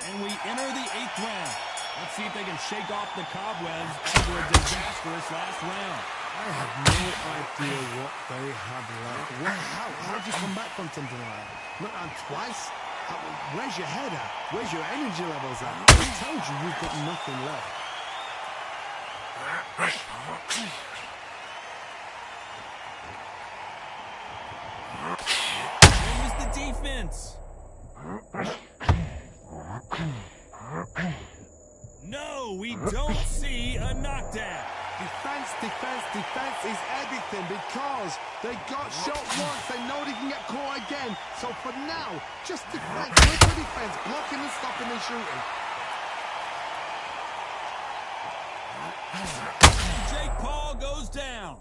And we enter the 8th round. Let's see if they can shake off the cobwebs after a disastrous last round. I have no idea what they have left. How do you come back from something like that? Not on twice? Where's your head at? Where's your energy levels at? It tells you you've got nothing left. Where was the defense? No, we don't see a knockdown. Defense is everything because they got shot once. They know they can get caught again. So for now, just defense, little defense, blocking and stopping and shooting. Jake Paul goes down.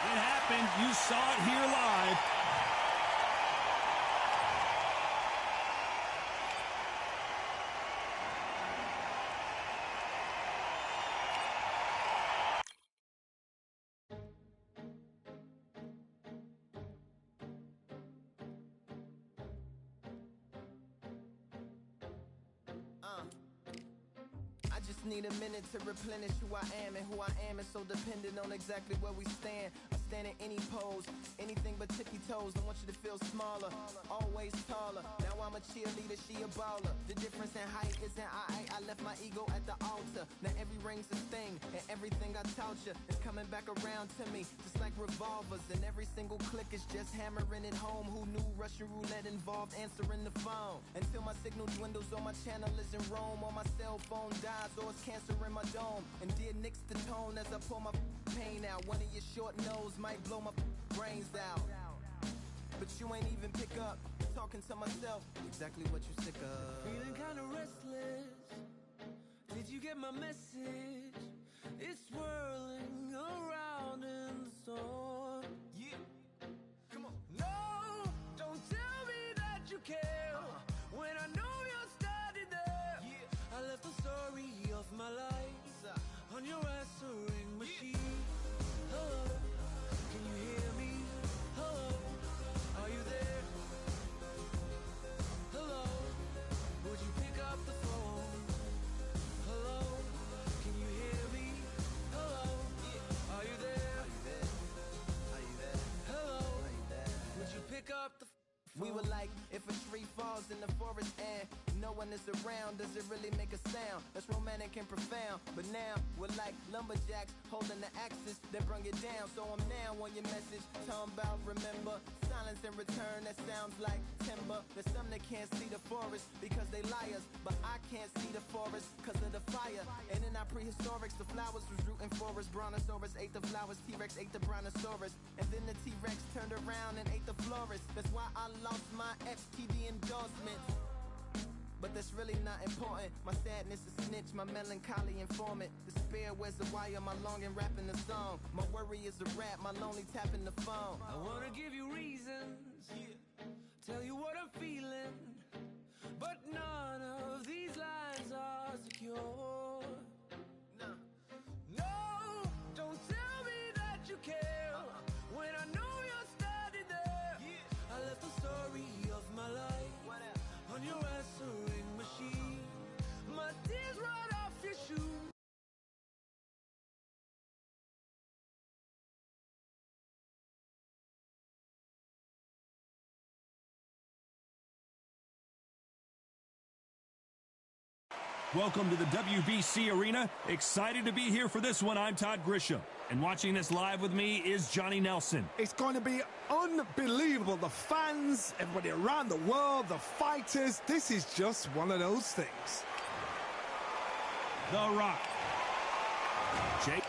It happened. You saw it here live. I just need a minute to replenish who I am, and who I am is so dependent on exactly where we stand. I stand in any pose, anything but tippy toes. I want you to feel smaller, always taller. Now I'm a cheerleader, she a baller. The difference in height isn't I left my ego at the altar. Now every ring's a thing, and everything I taught you is coming back around to me, just like revolvers. And every single click is just hammering it home. Who knew Russian roulette involved answering the phone? Until my signal dwindles or my channel is in Rome, or my cell phone dies, or it's cancer in my dome. And dear Nick's the tone as I pull my pain out. One of your short nose might blow my brains out, but you ain't even pick up. Talking to myself, exactly what you sick of. Feeling kinda restless. Did you get my message? It's swirling around in the storm. Yeah, come on. No, don't tell me that you care when I know you're standing there. Yeah. I left the story of my life What's up? on your answering machine. Hello, can you hear me? Hello, are you there? Hello, would you pick up the phone? Hello, can you hear me? Hello, are you there? Are you there? Hello, Are you there? would you pick up the phone? We were like, if a tree falls in the forest and no one is around, does it really make a sound? That's romantic and profound. But now we're like lumberjacks holding the axes that bring it down. So I'm now on your message, talking about remember. Silence in return, that sounds like timber. There's some that can't see the forest because they liars, but I can't see the forest because of the fire. And in our prehistorics, the flowers was rooting for us. Brontosaurus ate the flowers, T-Rex ate the Brontosaurus, and then the T-Rex turned around and ate the florist. That's why I lost my FTD endorsements, but that's really not important. My sadness is snitch, my melancholy informant. Despair wears a wire, my longing rapping the song. My worry is a rap, my lonely tapping the phone. I wanna give you reasons, tell you what I'm feeling, but none of these lines are secure. No, don't tell me that you care when I know you're standing there. I left the story of my life on your answering machine. My tears run off your shoes. Welcome to the WBC Arena. Excited to be here for this one. I'm Todd Grisham. And watching this live with me is Johnny Nelson. It's going to be unbelievable. The fans, everybody around the world, the fighters. This is just one of those things. The Rock. Jake.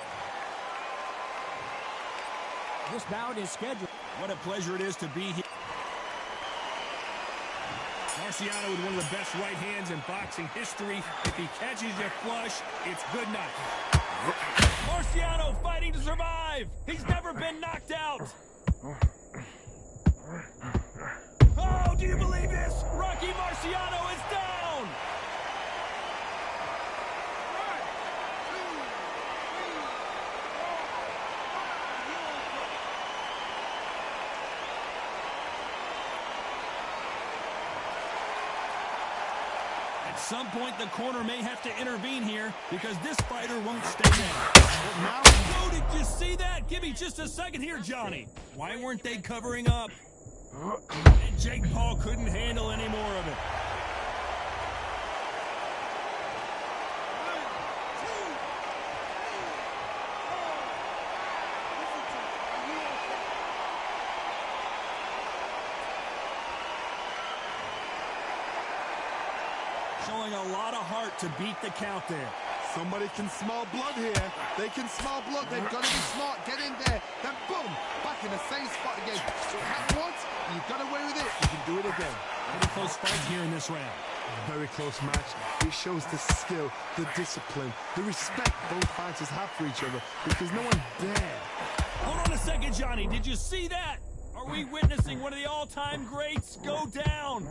This bout is scheduled. What a pleasure it is to be here. Marciano with one of the best right hands in boxing history. If he catches you flush, it's good night. Marciano fighting to survive. He's never been knocked out. Oh, do you believe this? Rocky Marciano is down. At some point, the corner may have to intervene here because this fighter won't stay down. Now, oh, did you see that? Give me just a second here, Johnny. Why weren't they covering up? And Jake Paul couldn't handle any more of it. Showing a lot of heart to beat the count there. Somebody can smell blood here. They can smell blood. They've got to be smart. Get in there. Then boom, back in the same spot again. It happened once. You got away with it. You can do it again. Pretty close fight here in this round. Very close match. It shows the skill, the discipline, the respect both fighters have for each other because no one dare. Hold on a second, Johnny. Did you see that? Are we witnessing one of the all-time greats go down?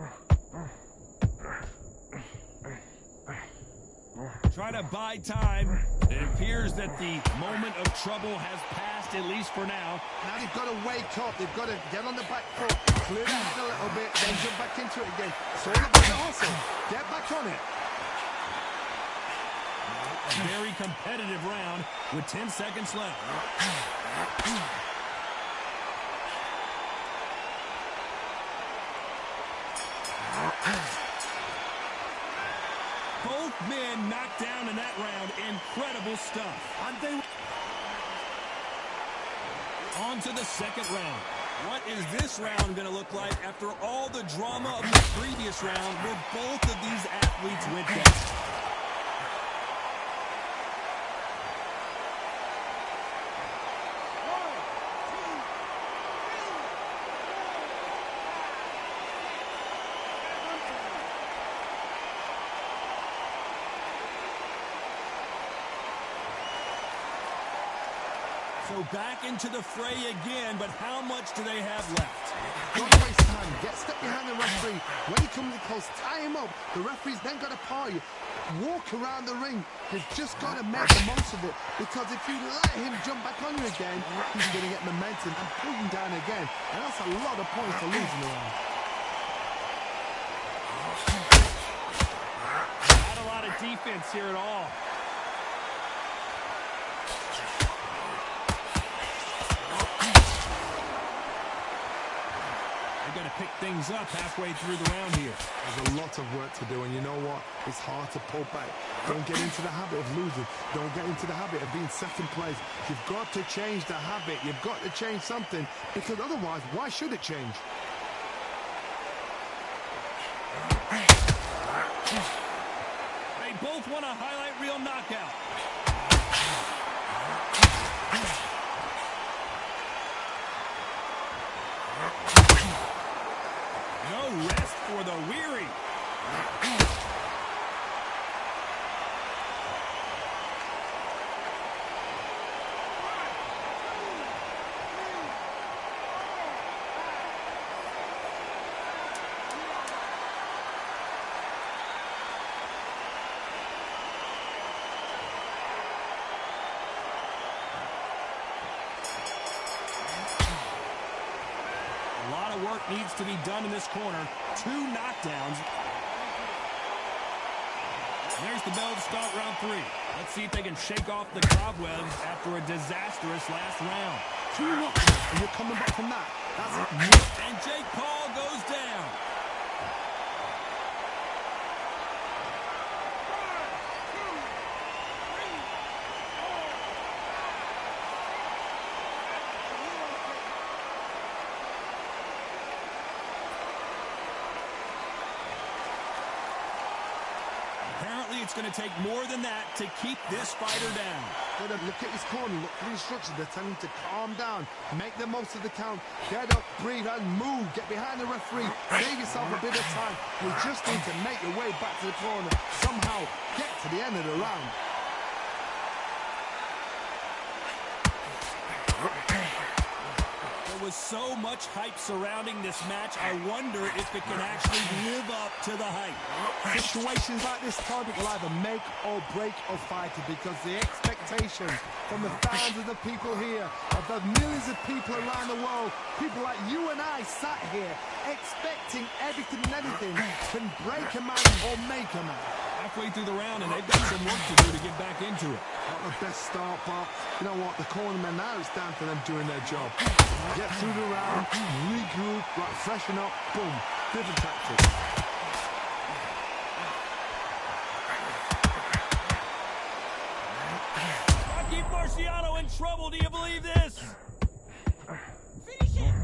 Try to buy time. It appears that the moment of trouble has passed, at least for now. Now they've got to wake up. They've got to get on the back foot, clear the head a little bit, then jump back into it again. It's all about the hustle. Get back on it. A very competitive round with 10 seconds left. Both men knocked down in that round. Incredible stuff. And they... On to the second round. What is this round going to look like after all the drama of the previous round where both of these athletes went down? So back into the fray again, but how much do they have left? Don't waste time. Step behind the referee. When he comes close, tie him up. The referee's then got to paw you. Walk around the ring. You've just got to make the most of it. Because if you let him jump back on you again, he's going to get momentum and pull him down again. And that's a lot of points to lose in the round. Not a lot of defense here at all. Got to pick things up halfway through the round here. There's a lot of work to do, and you know what? It's hard to pull back. Don't get into the habit of losing. Don't get into the habit of being second place. You've got to change the habit. You've got to change something, because otherwise, why should it change? They both want a highlight reel knockout. No rest for the weary. Work needs to be done in this corner. 2 knockdowns. There's the bell to start round 3. Let's see if they can shake off the cobwebs after a disastrous last round. 2 knockdowns, and you're coming back from that. That's it. And Jake Paul goes down. it's going to take more than that to keep this fighter down. Look at his corner, look for the instructions. They're telling him to calm down, make the most of the count, get up, breathe, and move. Get behind the referee, save yourself a bit of time. You just need to make your way back to the corner, somehow get to the end of the round. There was so much hype surrounding this match, I wonder if it can actually live up to the hype. Situations like this target will either make or break a fighter, because the expectation from the fans of the people here, of the millions of people around the world, people like you and I sat here expecting everything and anything, can break a man or make a man. Halfway through the round, and they've got some work to do to get back into it. Not the best start, but you know what? The cornermen, now it's down to them doing their job. Get through the round, regroup, right, freshen up, boom, different tactics. Rocky Marciano in trouble, do you believe this? Finish it!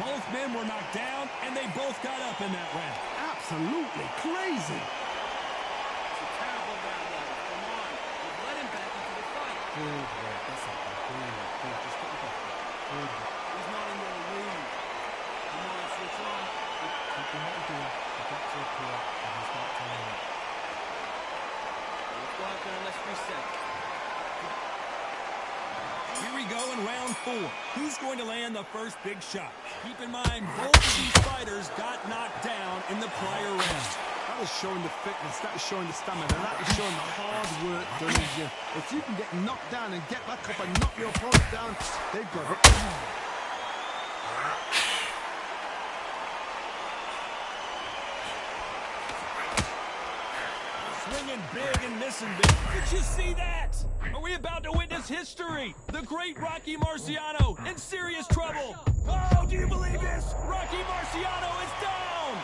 Both men were knocked down, and they both got up in that round. Absolutely crazy. It's a terrible round, though. Come on. You've let him back into the fight. Good work, that's it. Good, just get your back. Good. He's not in your league. Come on, switch on. Keep doing what you're doing. You've got to appear, and he's not telling you. Let's go out there and let's reset. Here we go in round 4. Who's going to land the first big shot? Keep in mind, both of these fighters got knocked down in the prior round. That is showing the fitness, that is showing the stamina, that is showing the hard work done in the gym. If you can get knocked down and get back up and knock your opponent down, they've got it. Swinging big and missing big. Did you see that? Are we about to witness history? The great Rocky Marciano in serious trouble. Oh, do you believe this? Rocky Marciano is down.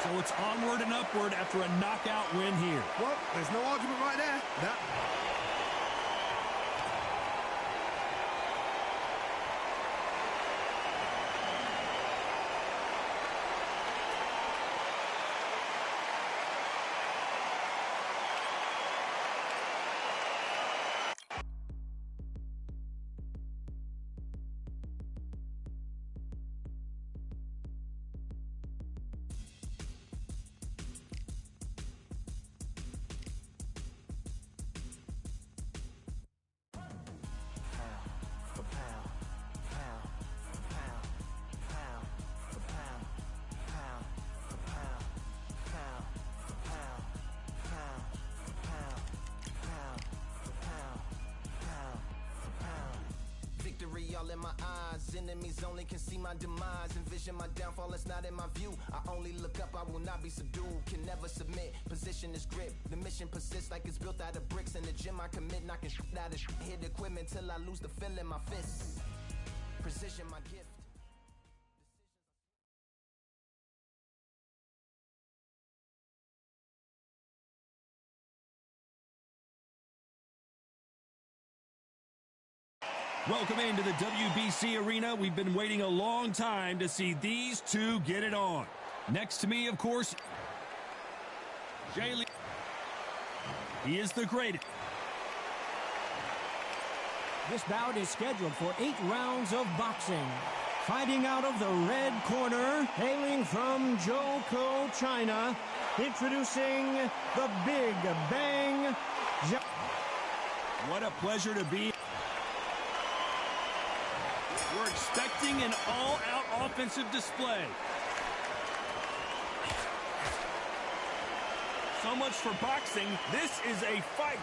So it's onward and upward after a knockout win here. Well, there's no argument right there. That. All in my eyes, enemies only can see my demise. Envision my downfall, it's not in my view. I only look up, I will not be subdued. Can never submit, position is grip. The mission persists like it's built out of bricks. In the gym I commit, knocking shit out of shit. Hit equipment till I lose the feel in my fists. Precision my gift. Welcome into the WBC arena. We've been waiting a long time to see these two get it on. Next to me, of course, Jay Lee. He is the greatest. This bout is scheduled for 8 rounds of boxing. Fighting out of the red corner, hailing from Zhoukou, China, introducing the Big Bang. What a pleasure to be. We're expecting an all-out offensive display. So much for boxing. This is a fight.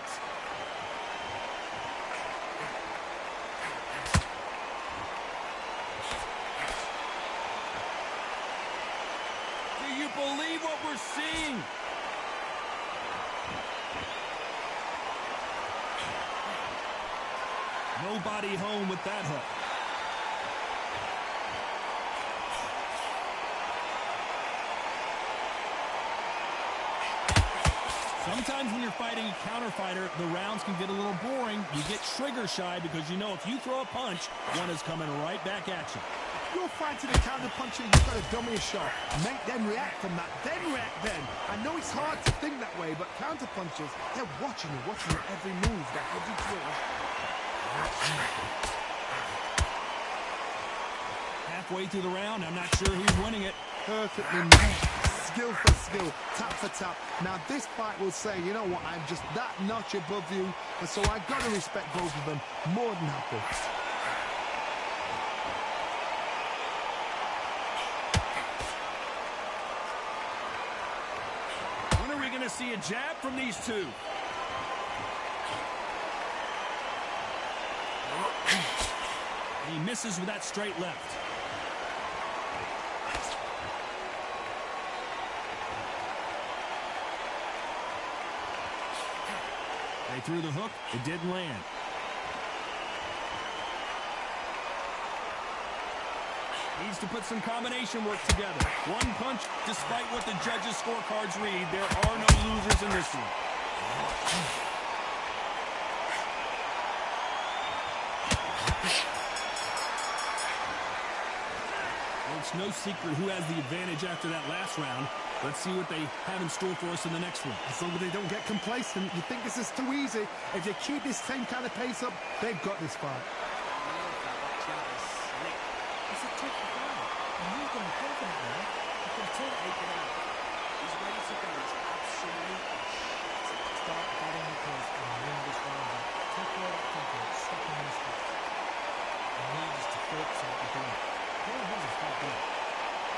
Do you believe what we're seeing? Nobody home with that hook. Sometimes when you're fighting a counter fighter, the rounds can get a little boring. You get trigger shy because you know if you throw a punch, one is coming right back at you. You're fighting a counter puncher, you've got to dummy a shot. Make them react from that, then react then. I know it's hard to think that way, but counter punchers, they're watching your every move, their every drill. Halfway through the round, I'm not sure who's winning it. Perfectly matched, skill for skill, tap for tap. Now this fight will say, you know what, I'm just that notch above you, and so I've got to respect both of them more than happy. When are we going to see a jab from these two? He misses with that straight left. They threw the hook. It didn't land. Needs to put some combination work together. One punch, despite what the judges' scorecards read, there are no losers in this one. It's no secret who has the advantage after that last round. Let's see what they have in store for us in the next one. As long as they don't get complacent, you think this is too easy. If they keep this same kind of pace up, they've got this fight. It's a tough fight. And he's going to confident now. He can take it out. He's ready to go. It's absolutely start batting the pace and win this round. Take all that confidence, stop him in his feet. And he needs to focus on what he's doing. Come on, what is that doing?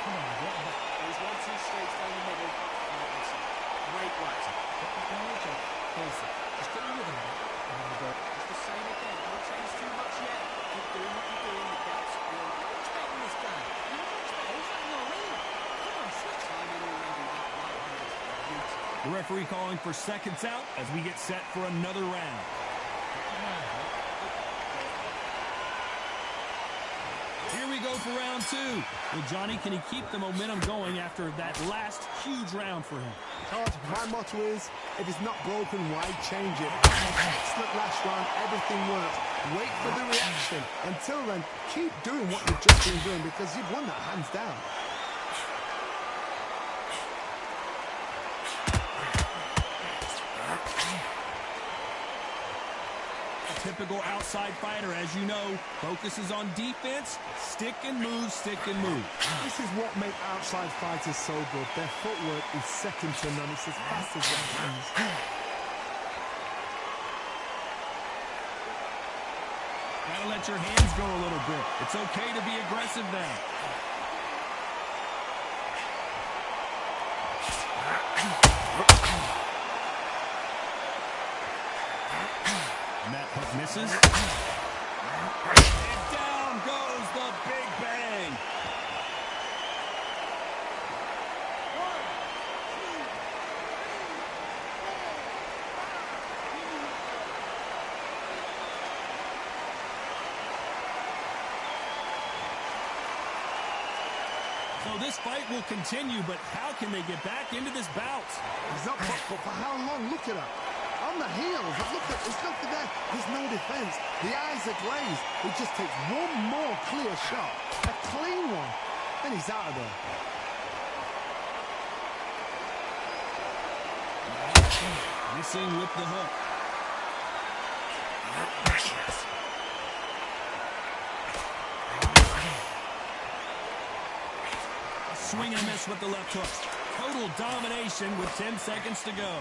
Come on, get him back. There's 1-2 straight down the middle. Great work. Get back on the job. Close it. Just get the rhythm back. And then we go. It's the same again. Don't change too much yet. Keep doing what you're doing. The gap's good. You're expecting this guy. You're not expecting. He's like, no, really. Come on, switch. Timing already. That right-handed. Beautiful. The referee calling for seconds out as we get set for another round. Here we go for round two. Well, Johnny, can he keep the momentum going after that last huge round for him? Todd, my motto is, if it's not broken, why change it? Excellent last round, everything worked. Wait for the reaction. Until then, keep doing what you've just been doing because you've won that hands down. Typical outside fighter, as you know, focuses on defense, stick and move, stick and move. This is what makes outside fighters so good. Their footwork is second to none. It's as fast as their hands. Gotta let your hands go a little bit. It's okay to be aggressive now. And that hook misses. And down goes the big bang. So this fight will continue, but how can they get back into this bout? He's up, but for how long? Look at that. On the heels, look at, there's nothing there. There's no defense. The eyes are glazed. He just takes one more clear shot. A clean one. Then he's out of there. Missing with the hook. A swing and a miss with the left hook. Total domination with 10 seconds to go.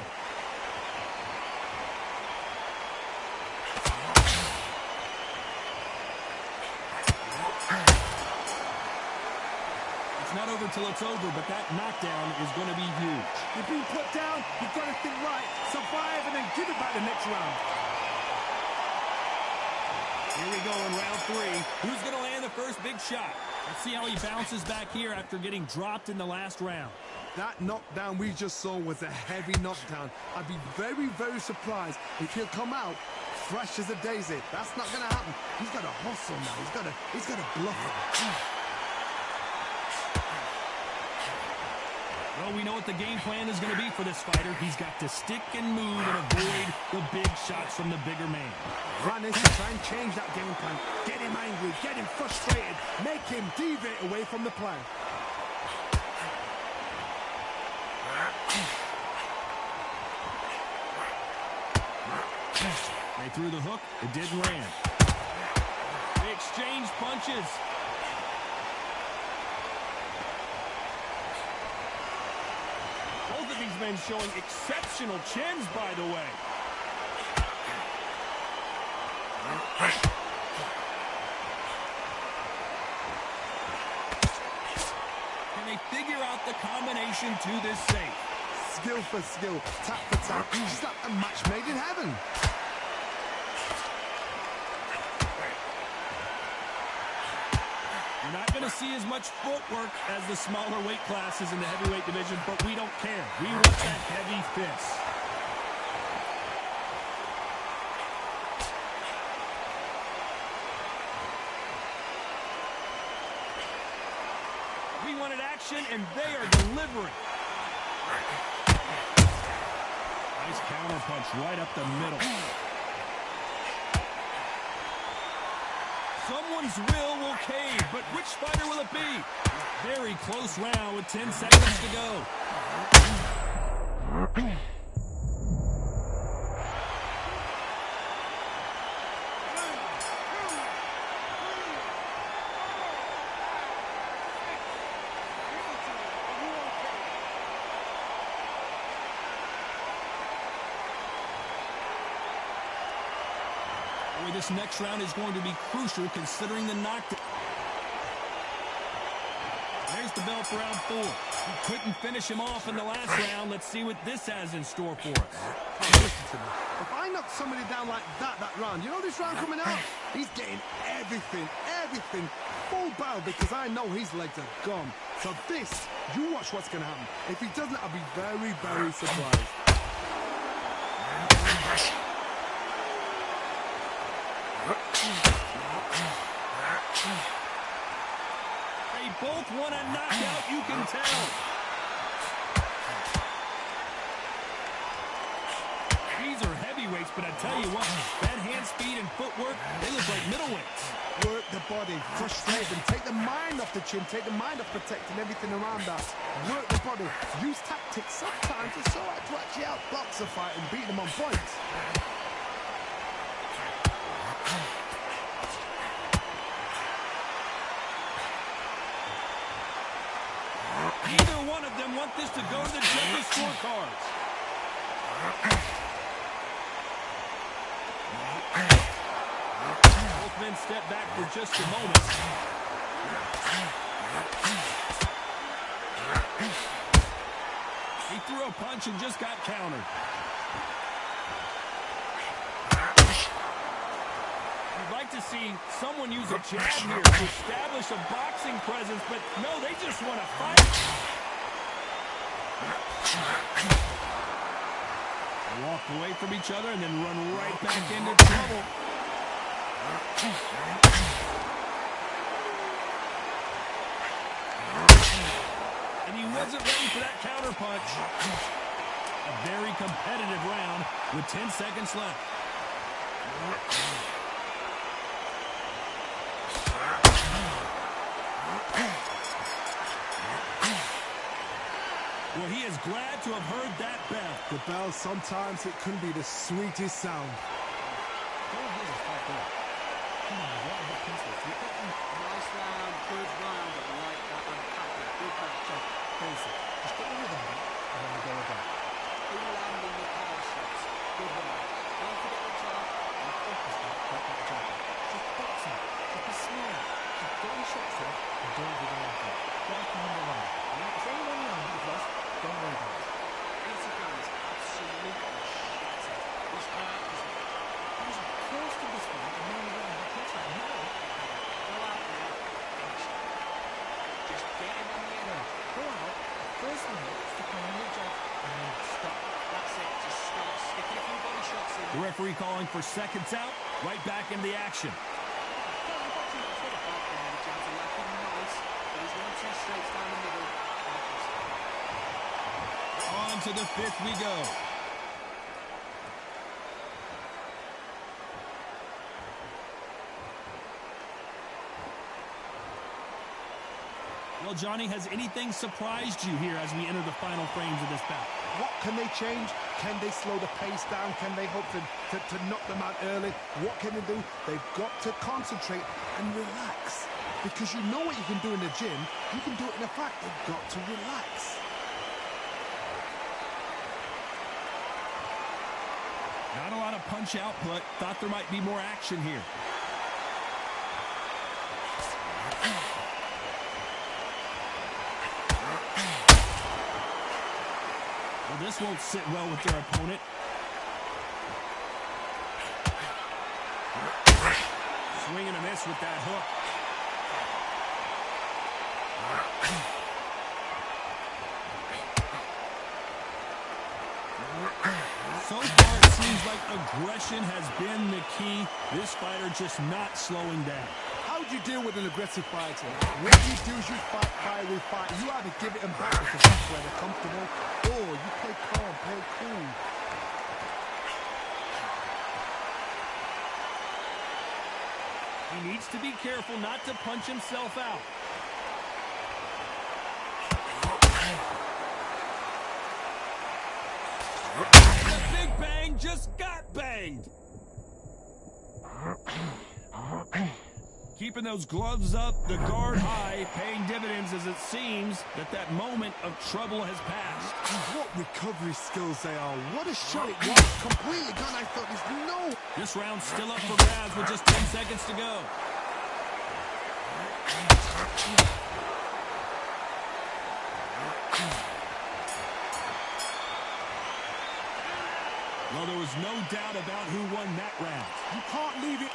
It's not over till it's over, but that knockdown is going to be huge. You're being put down, you've got to think right, survive, and then give it back the next round. Here we go in round 3. Who's going to land the first big shot? Let's see how he bounces back here after getting dropped in the last round. That knockdown we just saw was a heavy knockdown. I'd be very, very surprised if he'll come out fresh as a daisy. That's not going to happen. He's got to hustle now. He's got to bluff it. Well, we know what the game plan is going to be for this fighter. He's got to stick and move and avoid the big shots from the bigger man. Run is to try and change that game plan. Get him angry, get him frustrated, make him deviate away from the plan. They threw the hook. It didn't land. They exchanged punches. Both of these men showing exceptional chins, by the way. Can they figure out the combination to this safe? Skill for skill, tap for tap. It's like a match made in heaven. You're not going to see as much footwork as the smaller weight classes in the heavyweight division, but we don't care. We want that heavy fist. We wanted action, and they are delivering. Nice counter punch right up the middle. Someone's will cave, but which fighter will it be? Very close round with 10 seconds to go. This next round is going to be crucial considering the knockdown. There's the bell for round 4. He couldn't finish him off in the last round. Let's see what this has in store for us. Oh, listen to me. If I knock somebody down like that round, you know this round coming out? He's getting everything, full barrel because I know his legs are gone. So this, you watch what's going to happen. If he doesn't, I'll be very, very surprised. They both want a knockout, you can tell. These are heavyweights, but I tell you what, that hand speed and footwork, they look like middleweights. Work the body, frustrate them, take the mind off the chin, take the mind off protecting everything around us. Work the body, use tactics. Sometimes it's all right to actually outbox a fight and beat them on points. Neither one of them want this to go to the judges' scorecards. Both men step back for just a moment. He threw a punch and just got countered. You'd like to see someone use a jab here to establish a boxing presence, but no, they just want to fight. They walk away from each other and then run right back into trouble. And he wasn't ready for that counter punch. A very competitive round with 10 seconds left. Well, he is glad to have heard that bell. The bell, sometimes it can be the sweetest sound. Nice round, good round, but I like that one. Happy, good matchup. Basic. Just get the rhythm of it, and then we go again. All landing the power shots. Good round. Don't forget the jab. And focus that, don't get the jab. Just box him. Just be smart. Just get your shots in, and don't be going after it. Get up in the line. The referee calling for seconds out, right back into the action. On to the fifth we go. Well, Johnny, has anything surprised you here as we enter the final frames of this bout? What can they change? Can they slow the pace down? Can they hope to knock them out early? What can they do? They've got to concentrate and relax. Because you know what you can do in the gym, you can do it in a fight. They've got to relax. Not a lot of punch output. Thought there might be more action here. Well, this won't sit well with their opponent. Swing and a miss with that hook. So far, it seems like aggression has been the key. This fighter just not slowing down. How do you deal with an aggressive fighter? What you do is you fight fire with fire. You either give it them back because that's where they're comfortable, or you play calm, play cool. He needs to be careful not to punch himself out. The big bang just got banged. Keeping those gloves up, the guard high, paying dividends as it seems that moment of trouble has passed. What recovery skills they are. What a shot it was. Completely gone. I thought there's no... This round's still up for grabs with just 10 seconds to go. Well, there was no doubt about who won that round. You can't leave it.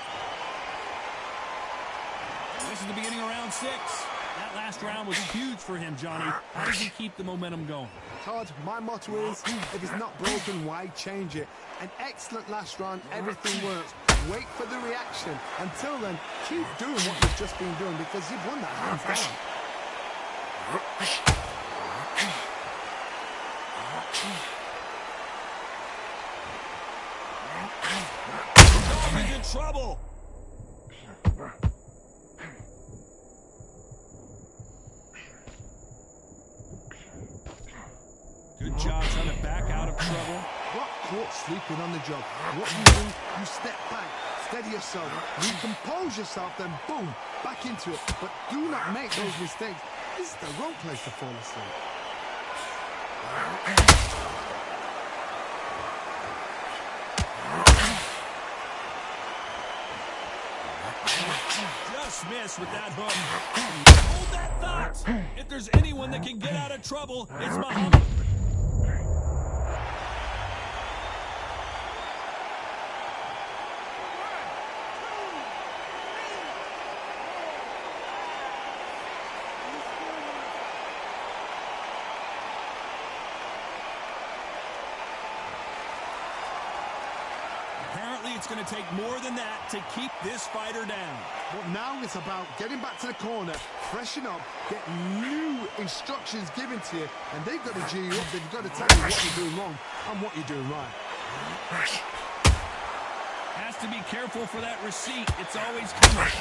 This is the beginning of round 6. That last round was huge for him, Johnny. How does he keep the momentum going? Todd, my motto is, if it's not broken, why change it? An excellent last round, everything works. Wait for the reaction. Until then, keep doing what you've just been doing because you've won that hands down. He's in trouble. Good job trying to back out of trouble. Got caught sleeping on the job. What you do, you step back, steady yourself, recompose yourself, then boom, back into it. But do not make those mistakes. This is the wrong place to fall asleep. Just missed with that hook. Hold that thought. If there's anyone that can get out of trouble, it's Muhammad. It's going to take more than that to keep this fighter down. But now it's about getting back to the corner, freshen up, get new instructions given to you, and they've got to G you up. They've got to tell you what you're doing wrong and what you're doing right. Has to be careful for that receipt. It's always coming.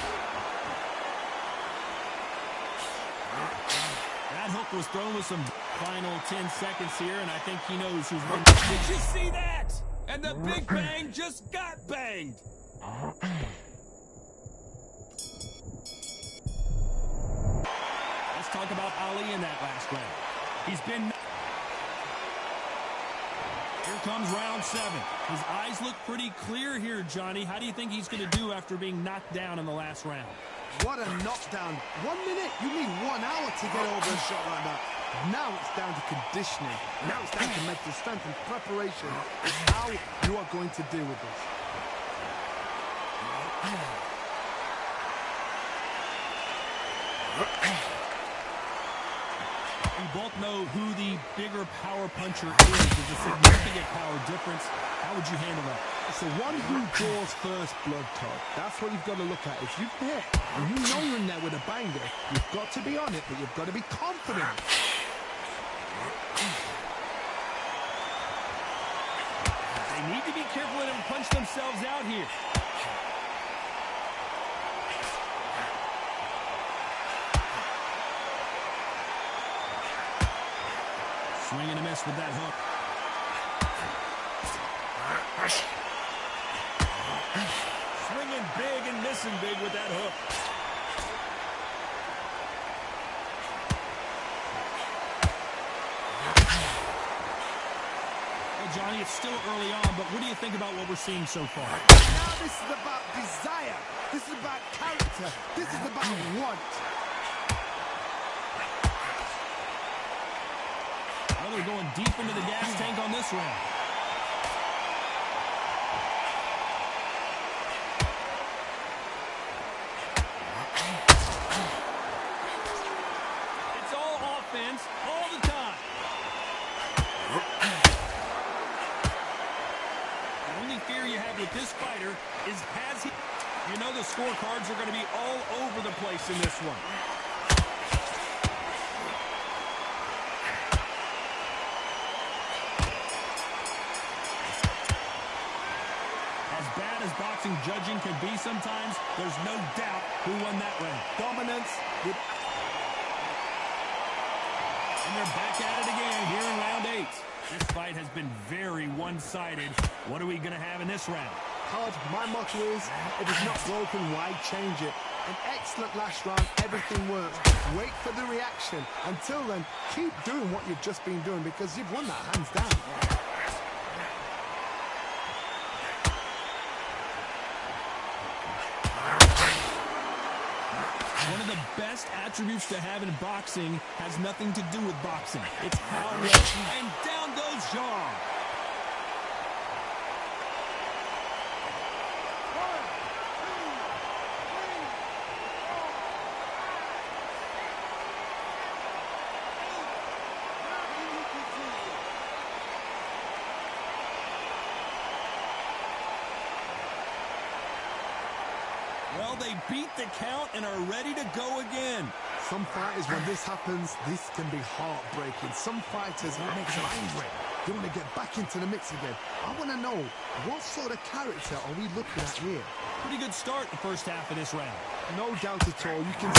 That hook was thrown with some final 10 seconds here, and I think he knows who's won. Did you see that? And the big bang just got banged. Let's talk about Ali in that last round. He's been... Here comes round 7. His eyes look pretty clear here, Johnny. How do you think he's going to do after being knocked down in the last round? What a knockdown. 1 minute? You need 1 hour to get over a shot like that. Now it's down to conditioning. Now it's down to mental strength and preparation. It's how you are going to deal with this. We both know who the bigger power puncher is. There's a significant power difference. How would you handle that? It's the one who draws first blood, Todd. That's what you've got to look at. If you've hit and you know you're in there with a banger, you've got to be on it, but you've got to be confident. They need to be careful and punch themselves out here. Swing and a miss with that hook. Swinging big and missing big with that hook. Well, Johnny, it's still early on, but what do you think about what we're seeing so far? Now this is about desire. This is about character. This is about want. Well, they're going deep into the gas tank on this round. It's all offense all the time. The only fear you have with this fighter is has he... You know the scorecards are going to be all over the place in this one. Boxing judging can be sometimes, there's no doubt who won that round. Dominance with... And they're back at it again here in round 8. This fight has been very one-sided. What are we going to have in this round? Todd, my motto is, if it's not broken, why change it? An excellent last round, everything works. Wait for the reaction. Until then, keep doing what you've just been doing because you've won that hands down. One of the best attributes to have in boxing has nothing to do with boxing. It's how well, and down goes Jaw. Well, they beat the count and are ready to go again. Some fighters, when this happens, this can be heartbreaking. Some fighters, it makes them angry. They want to get back into the mix again. I want to know, what sort of character are we looking at here? Pretty good start the first half of this round. No doubt at all. You can...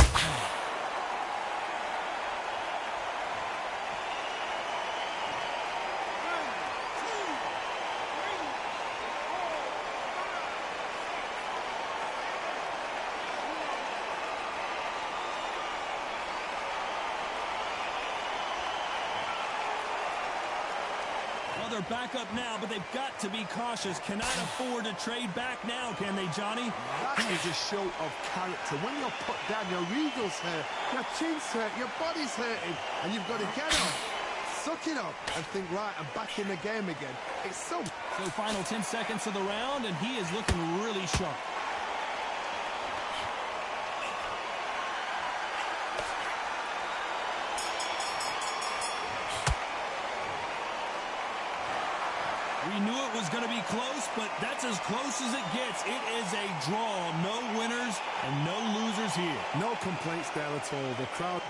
They're back up now, but they've got to be cautious. Cannot afford to trade back now, can they, Johnny? That is a show of character. When you're put down, your eagles hurt, your chin's hurt, your body's hurting, and you've got to get up, suck it up, and think, right, I'm back in the game again. It's so... So final 10 seconds of the round, and he is looking really sharp. We knew it was going to be close, but that's as close as it gets. It is a draw. No winners and no losers here. No complaints there at all. The crowd...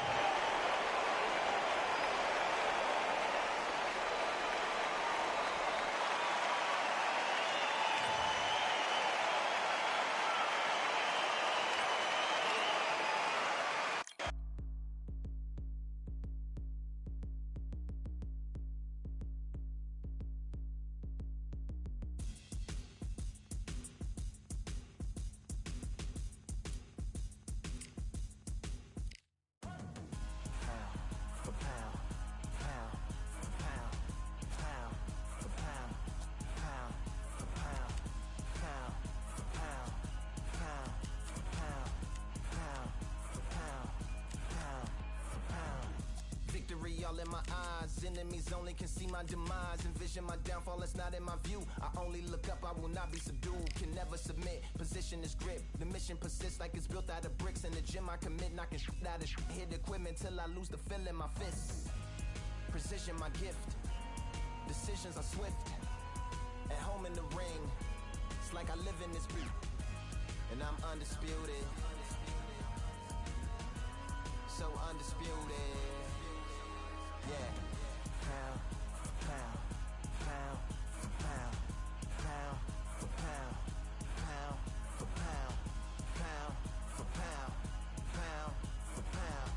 All in my eyes, enemies only can see my demise. Envision my downfall, it's not in my view. I only look up, I will not be subdued. Can never submit, position is grip. The mission persists like it's built out of bricks. In the gym I commit, knocking shit out of shit. Hit equipment till I lose the feel in my fists. Precision my gift. Decisions are swift. At home in the ring, it's like I live in this beat. And I'm undisputed. So undisputed. Yeah. Pound for pound. Pound for pound. Pound for pound. Pound for pound. Pound for pound. Pound for pound.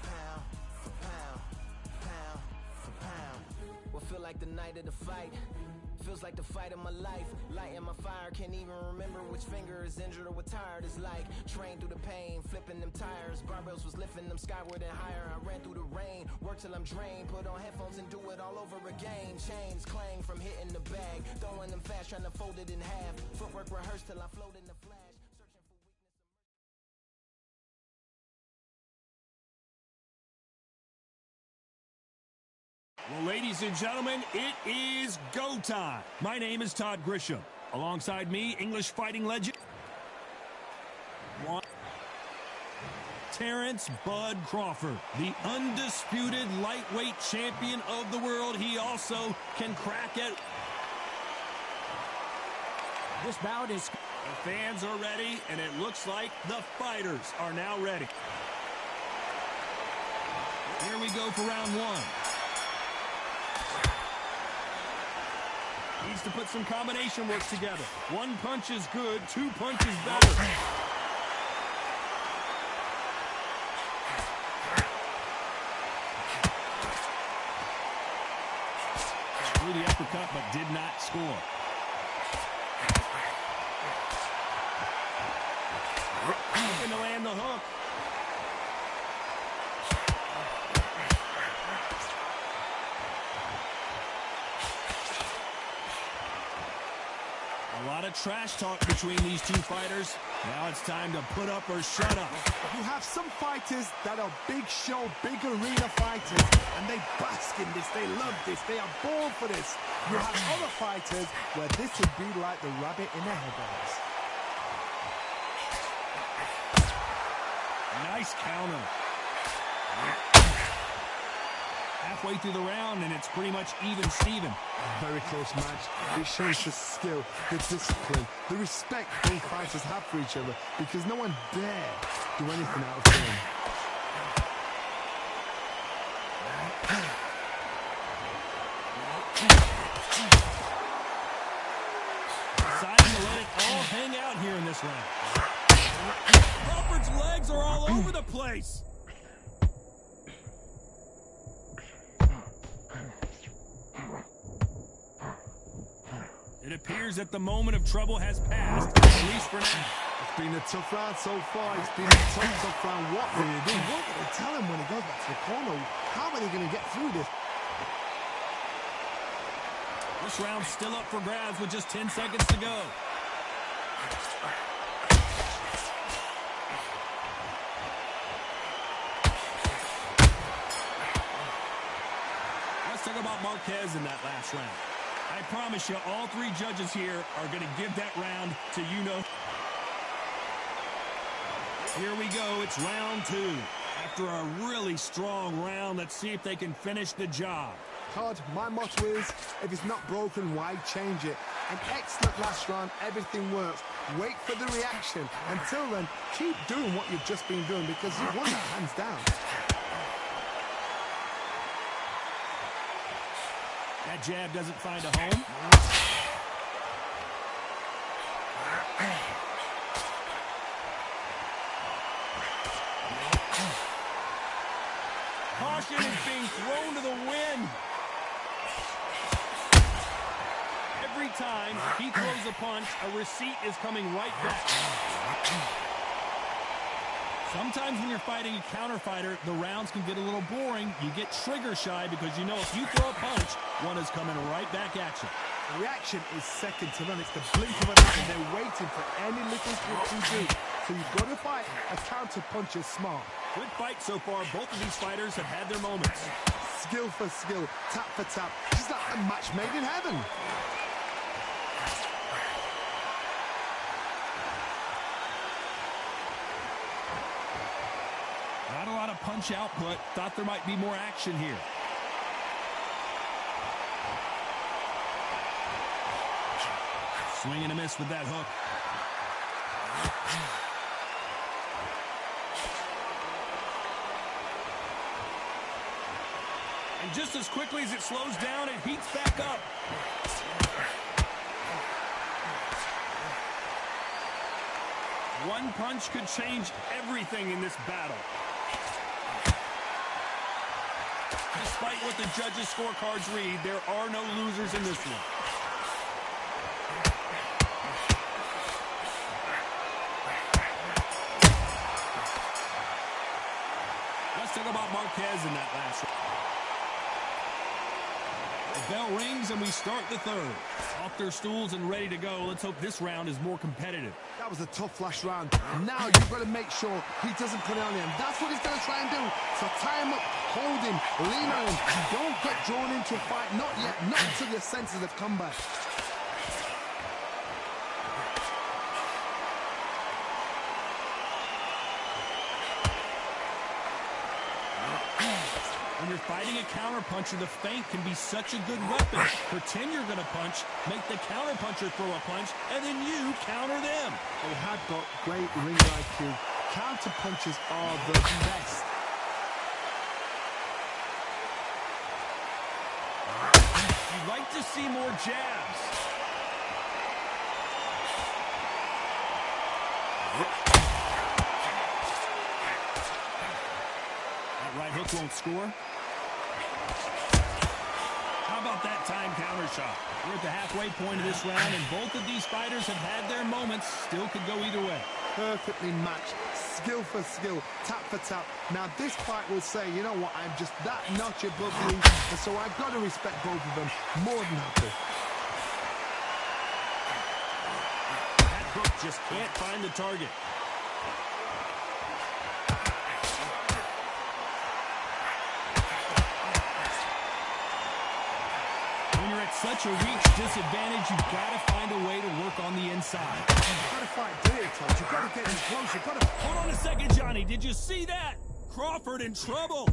Pound for pound. Pound for pound. What feel like the night of the fight? Feels like the fight of my life. Lighting my fire, can't even remember which finger is injured or what tired is like. Trained through the pain, flipping them tires. Barbells was lifting them skyward and higher. I ran through the rain, worked till I'm drained. Put on headphones and do it all over again. Chains clang from hitting the bag. Throwing them fast, trying to fold it in half. Footwork rehearsed till I float in the flash. Well, ladies and gentlemen, it is go time. My name is Todd Grisham. Alongside me, English fighting legend Terrence Bud Crawford, the undisputed lightweight champion of the world. He also can crack it. This bout is... The fans are ready, and it looks like the fighters are now ready. Here we go for round one. Needs to put some combination work together. One punch is good, two punches better. Threw the uppercut, but did not score. Looking to land the hook. A lot of trash talk between these two fighters. Now it's time to put up or shut up. You have some fighters that are big show, big arena fighters, and they bask in this, they love this, they are born for this. You have other fighters where this would be like the rabbit in the headlights. Nice counter. Halfway through the round, and it's pretty much even Steven. Very close match. It shows the skill, the discipline, the respect both fighters have for each other, because no one dare do anything out of turn. Deciding to let it all hang out here in this round. Crawford's legs are all over the place. It appears that the moment of trouble has passed, at least for now. It's been a tough round so far. It's been a tough round. What will you do? What will they tell him when he goes back to the corner? How are they going to get through this? This round's still up for grabs with just 10 seconds to go. Let's talk about Marquez in that last round. I promise you, all three judges here are going to give that round to you-know. Here we go. It's round two. After a really strong round, let's see if they can finish the job. Todd, my motto is, if it's not broken, why change it? An excellent last round. Everything works. Wait for the reaction. Until then, keep doing what you've just been doing, because you've won that hands down. That jab doesn't find a home. Caution is being thrown to the wind. Every time he throws a punch, a receipt is coming right back. Sometimes when you're fighting a counter fighter, the rounds can get a little boring. You get trigger shy because you know if you throw a punch, one is coming right back at you. The reaction is second to none. It's the blink of an eye, and they're waiting for any little twitch you do. So you've got to fight a counter puncher smart. Good fight so far. Both of these fighters have had their moments. Skill for skill, tap for tap. It's like a match made in heaven. Not a lot of punch output. Thought there might be more action here. Swing and a miss with that hook. And just as quickly as it slows down, it heats back up. One punch could change everything in this battle. Despite what the judges' scorecards read, there are no losers in this one. Let's talk about Marquez in that last round. The bell rings and we start the third. Off their stools and ready to go. Let's hope this round is more competitive. That was a tough last round. Now you've got to make sure he doesn't put it on him. That's what he's going to try and do. So tie him up, hold him, lean on him. Don't get drawn into a fight. Not yet. Not until your senses have come back. When you're fighting a counterpuncher, the feint can be such a good weapon. Pretend you're going to punch, make the counterpuncher throw a punch, and then you counter them. They have got great ring IQ. Counter punches are the best. You'd like to see more jabs. That right hook won't score. How about that time counter shot? We're at the halfway point of this round, and both of these fighters have had their moments. Still could go either way. Perfectly matched, skill for skill, tap for tap. Now this fight will say, you know what, I'm just that notch above you, and so I've got to respect both of them more than happy. That hook just can't find the target. Such a reach disadvantage, you've got to find a way to work on the inside. You've got to fight dirty, Todd. You've got to get in close. You've got to... Hold on a second, Johnny. Did you see that? Crawford in trouble.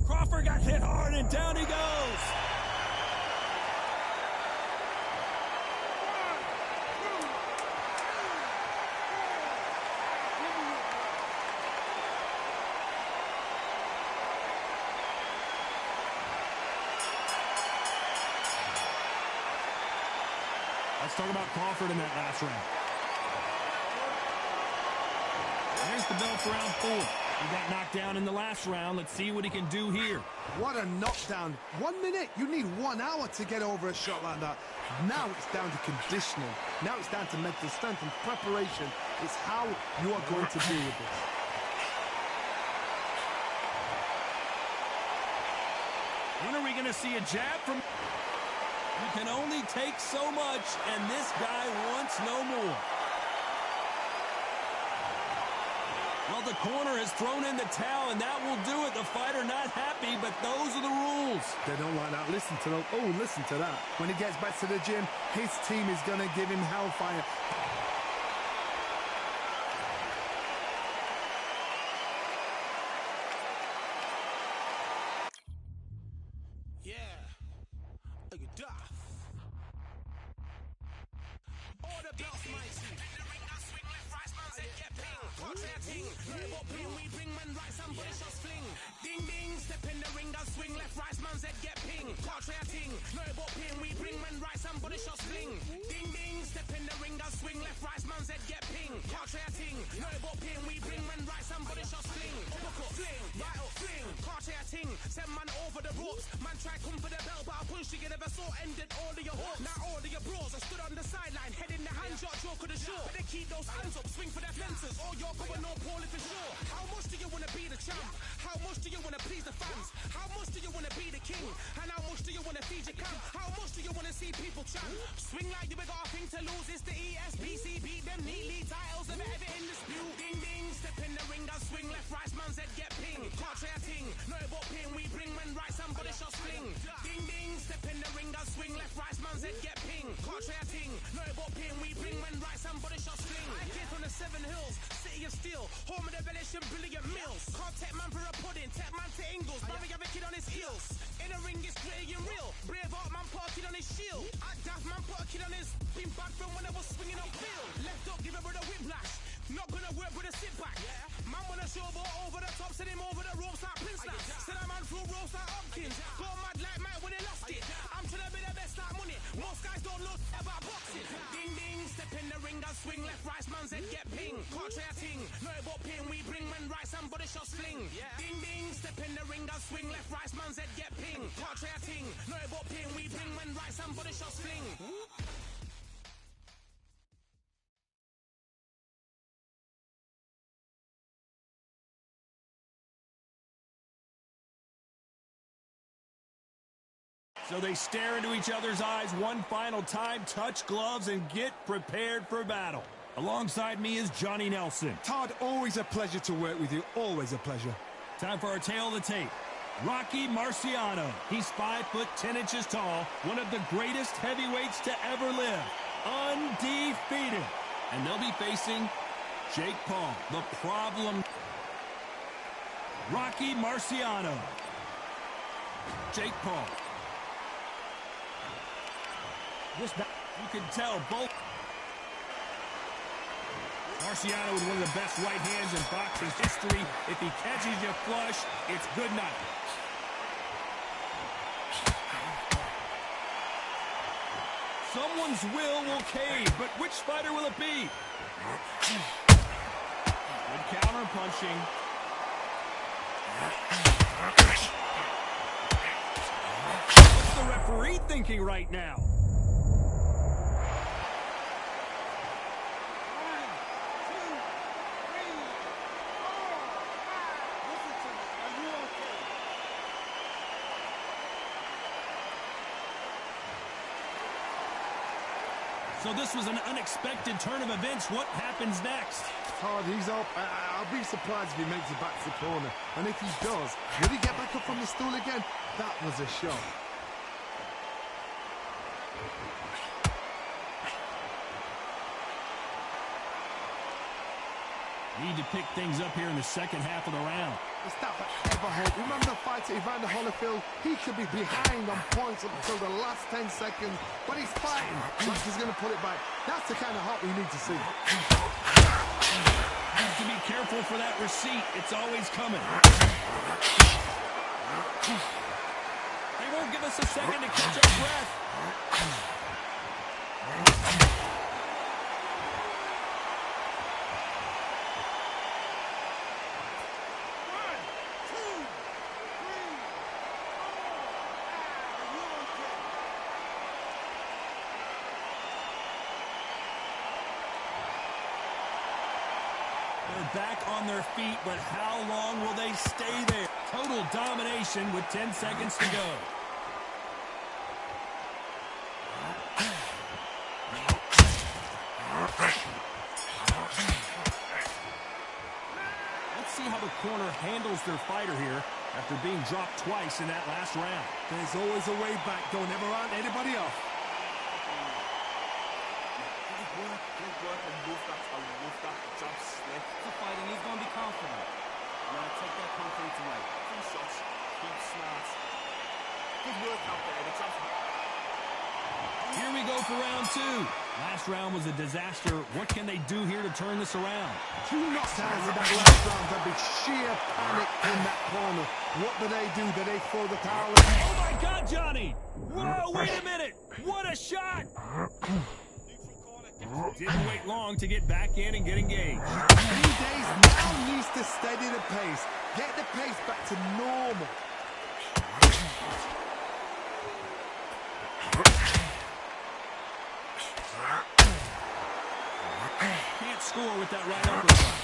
Crawford got hit hard, and down he goes. Let's talk about Crawford in that last round. There's the bell for round 4. He got knocked down in the last round. Let's see what he can do here. What a knockdown. 1 minute. You need 1 hour to get over a shot like that. Now it's down to conditioning. Now it's down to mental strength and preparation. It's how you are going to deal with this. When are we going to see a jab from... You can only take so much, and this guy wants no more. Well, the corner has thrown in the towel, and that will do it. The fighter not happy, but those are the rules. They don't like that. Listen to them. Oh, listen to that. When he gets back to the gym, his team is going to give him hellfire. Send man over the ropes. Man try come for the belt, but I punched you never saw ended all of your hopes. Now all of your bros are stood on the sideline, head in the hand shot, joke of the show. Better keep those hands up, swing for their fences, or you're going no poorly for sure. How much do you want to be the champ? How much do you want to please the fans? How much do you want to be the king? And how much do you want to feed your camp? How much do you want to see people chant? Swing like you got a thing to lose. It's the ESPC, beat them neatly. Titles never ever in dispute. Ding ding, step in the ring, I swing left, right, man's head get ping. Can't try a ting, no but ping. We bring man right, somebody shot sling. Ding ding, step in the ring, I swing left, right, man's head get ping. Can't try a ting, no but ping. We bring man right, somebody shot sling. I came from the 7 Hills, city of steel, home of the village and brilliant mills. Can't take man for a pudding, take man to Ingles. Brother have a kid on his heels. In the ring it's gritty and real. Brave art man parking on his shield. ill. I daft man put a kid on his been bad from when I was swinging on field. Left up, give a brother whiplash. Not gonna work with a sit back. Man wanna showboat over the top, send him over the ropes like Prince Lash. Send a man through ropes like Hopkins. Go mad like Mike when he lost it. I'm trying to be the best like money. Most guys don't know about boxing. Ding ding, step in the ring and swing. Left right man's head get ping. Can't try a ting. No about pin we bring when right and body shot sling. Ding ding, step in the ring and swing. Left right man's head get ping. Can't try a ting. No about pin we bring when right and body shot sling. So they stare into each other's eyes one final time, touch gloves, and get prepared for battle. Alongside me is Johnny Nelson. Todd, always a pleasure to work with you. Always a pleasure. Time for our tale of the tape. Rocky Marciano. He's 5'10" tall, one of the greatest heavyweights to ever live. Undefeated. And they'll be facing Jake Paul, the problem. Rocky Marciano. Jake Paul. You can tell both. Marciano with one of the best right hands in boxing history. If he catches you flush, it's good night. Someone's will cave, but which fighter will it be? Good counter punching. What's the referee thinking right now? So this was an unexpected turn of events. What happens next? Todd, he's up. I'll be surprised if he makes it back to the corner. And if he does, will he get back up from the stool again? That was a shot. Need to pick things up here in the second half of the round. It's that ever hope. Remember the fight at Evander Holyfield? He could be behind on points until the last 10 seconds, but he's fighting like he's going to pull it back. That's the kind of hope we need to see. Have to be careful for that receipt. It's always coming. They won't give us a second to catch our breath. They're back on their feet, but how long will they stay there? Total domination with 10 seconds to go. Let's see how the corner handles their fighter here after being dropped twice in that last round. There's always a way back. Don't ever round anybody off. Good work and move that jump slip. For fighting, he's going to be confident. I'm going to take that confidence away. 2 shots, keep smart. Good work out there, the jump. Here we go for round 2. Last round was a disaster. What can they do here to turn this around? 2 knockdowns in that last round. There'll be sheer panic in that corner. What do? Do they throw the towel in? Oh my God, Johnny! Whoa, wait a minute! What a shot! Didn't wait long to get back in and get engaged. 3 days now needs to steady the pace. Get the pace back to normal. Can't score with that right uppercut.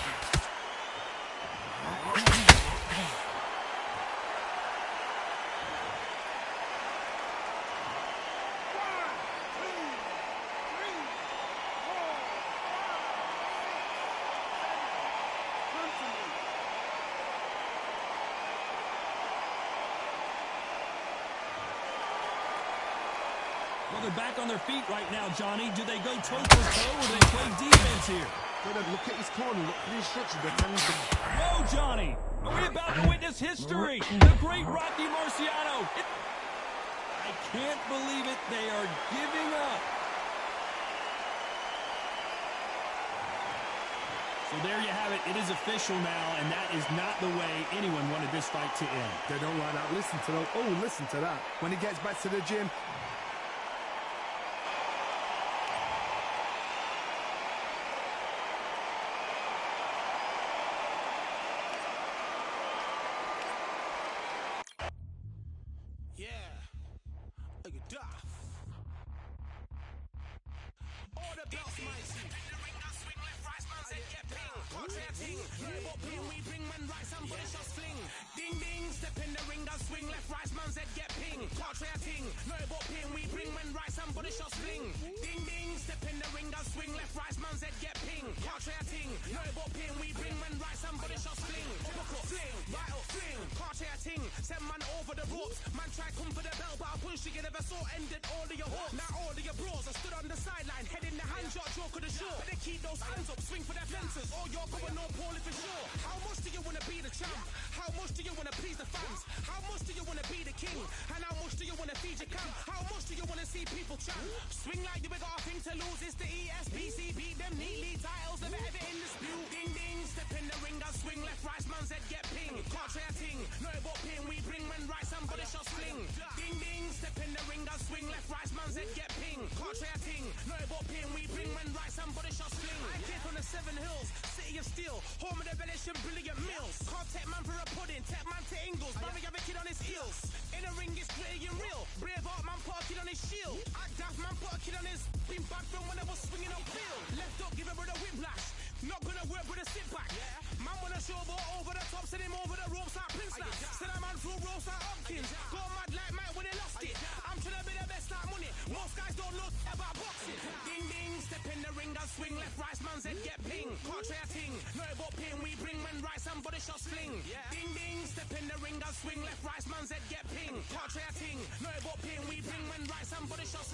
Well, they're back on their feet right now, Johnny. Do they go toe-for-toe or do they play defense here? Look at his corner. Look at the instructions. They're telling him. Whoa, Johnny! Are we about to witness history? The great Rocky Marciano. I can't believe it. They are giving Well, there you have it. It is official now, and that is not the way anyone wanted this fight to end. They don't like that. Listen to that. Oh, listen to that. When he gets back to the gym. Send man over the ropes. Man try come for the bell, but I punched you never saw ended all of your hopes. Now all of your bros are stood on the sideline, head in the hand, shot, joke of the show. But they keep those hands up, swing for their fences. Or you're going no poorly for sure. How much do you want to be the champ? How much do you want to please the fans? How much do you want to be the king? And how much do you want to feed your camp? How much do you want to see people champ? Swing like you got a thing to lose. It's the ESPC, beat them neatly. Titles never ever in dispute. Ding ding, step in the ring and swing left, right, man's head get ping. Can't try a ting, no about ping. We bring when right, somebody shot sling. Ding ding, step in the ring and swing left, right, man's head get ping. Can't try a ting, no about ping. We bring when right, somebody shot sling. I came from the 7 Hills, city of steel, home of the village and brilliant meals. Can't take man for a pudding, take man to Ingles. Barry have a kid on his heels. In the ring it's gritty and real. Braveheart man put a kid on his shield. Act daft man put a kid on his been back from when I was swinging up field. Left up, give him with a whiplash. Not gonna work with a sit back. Man wanna show ball over the top, send him over the ropes like Prince Snap. Send a man through ropes like Hopkins. Go mad like Mike when he lost it. I'm trying to be the best like money. Most guys don't know about boxing. Ding ding, step in the ring and swing left, right, man's head get ping. Can't try a ting, no about ping. We bring when right, somebody shot sling. Ding ding, step in the ring and swing left, right, man's head get ping. Can't try a ting, no about ping. We bring when right, somebody shot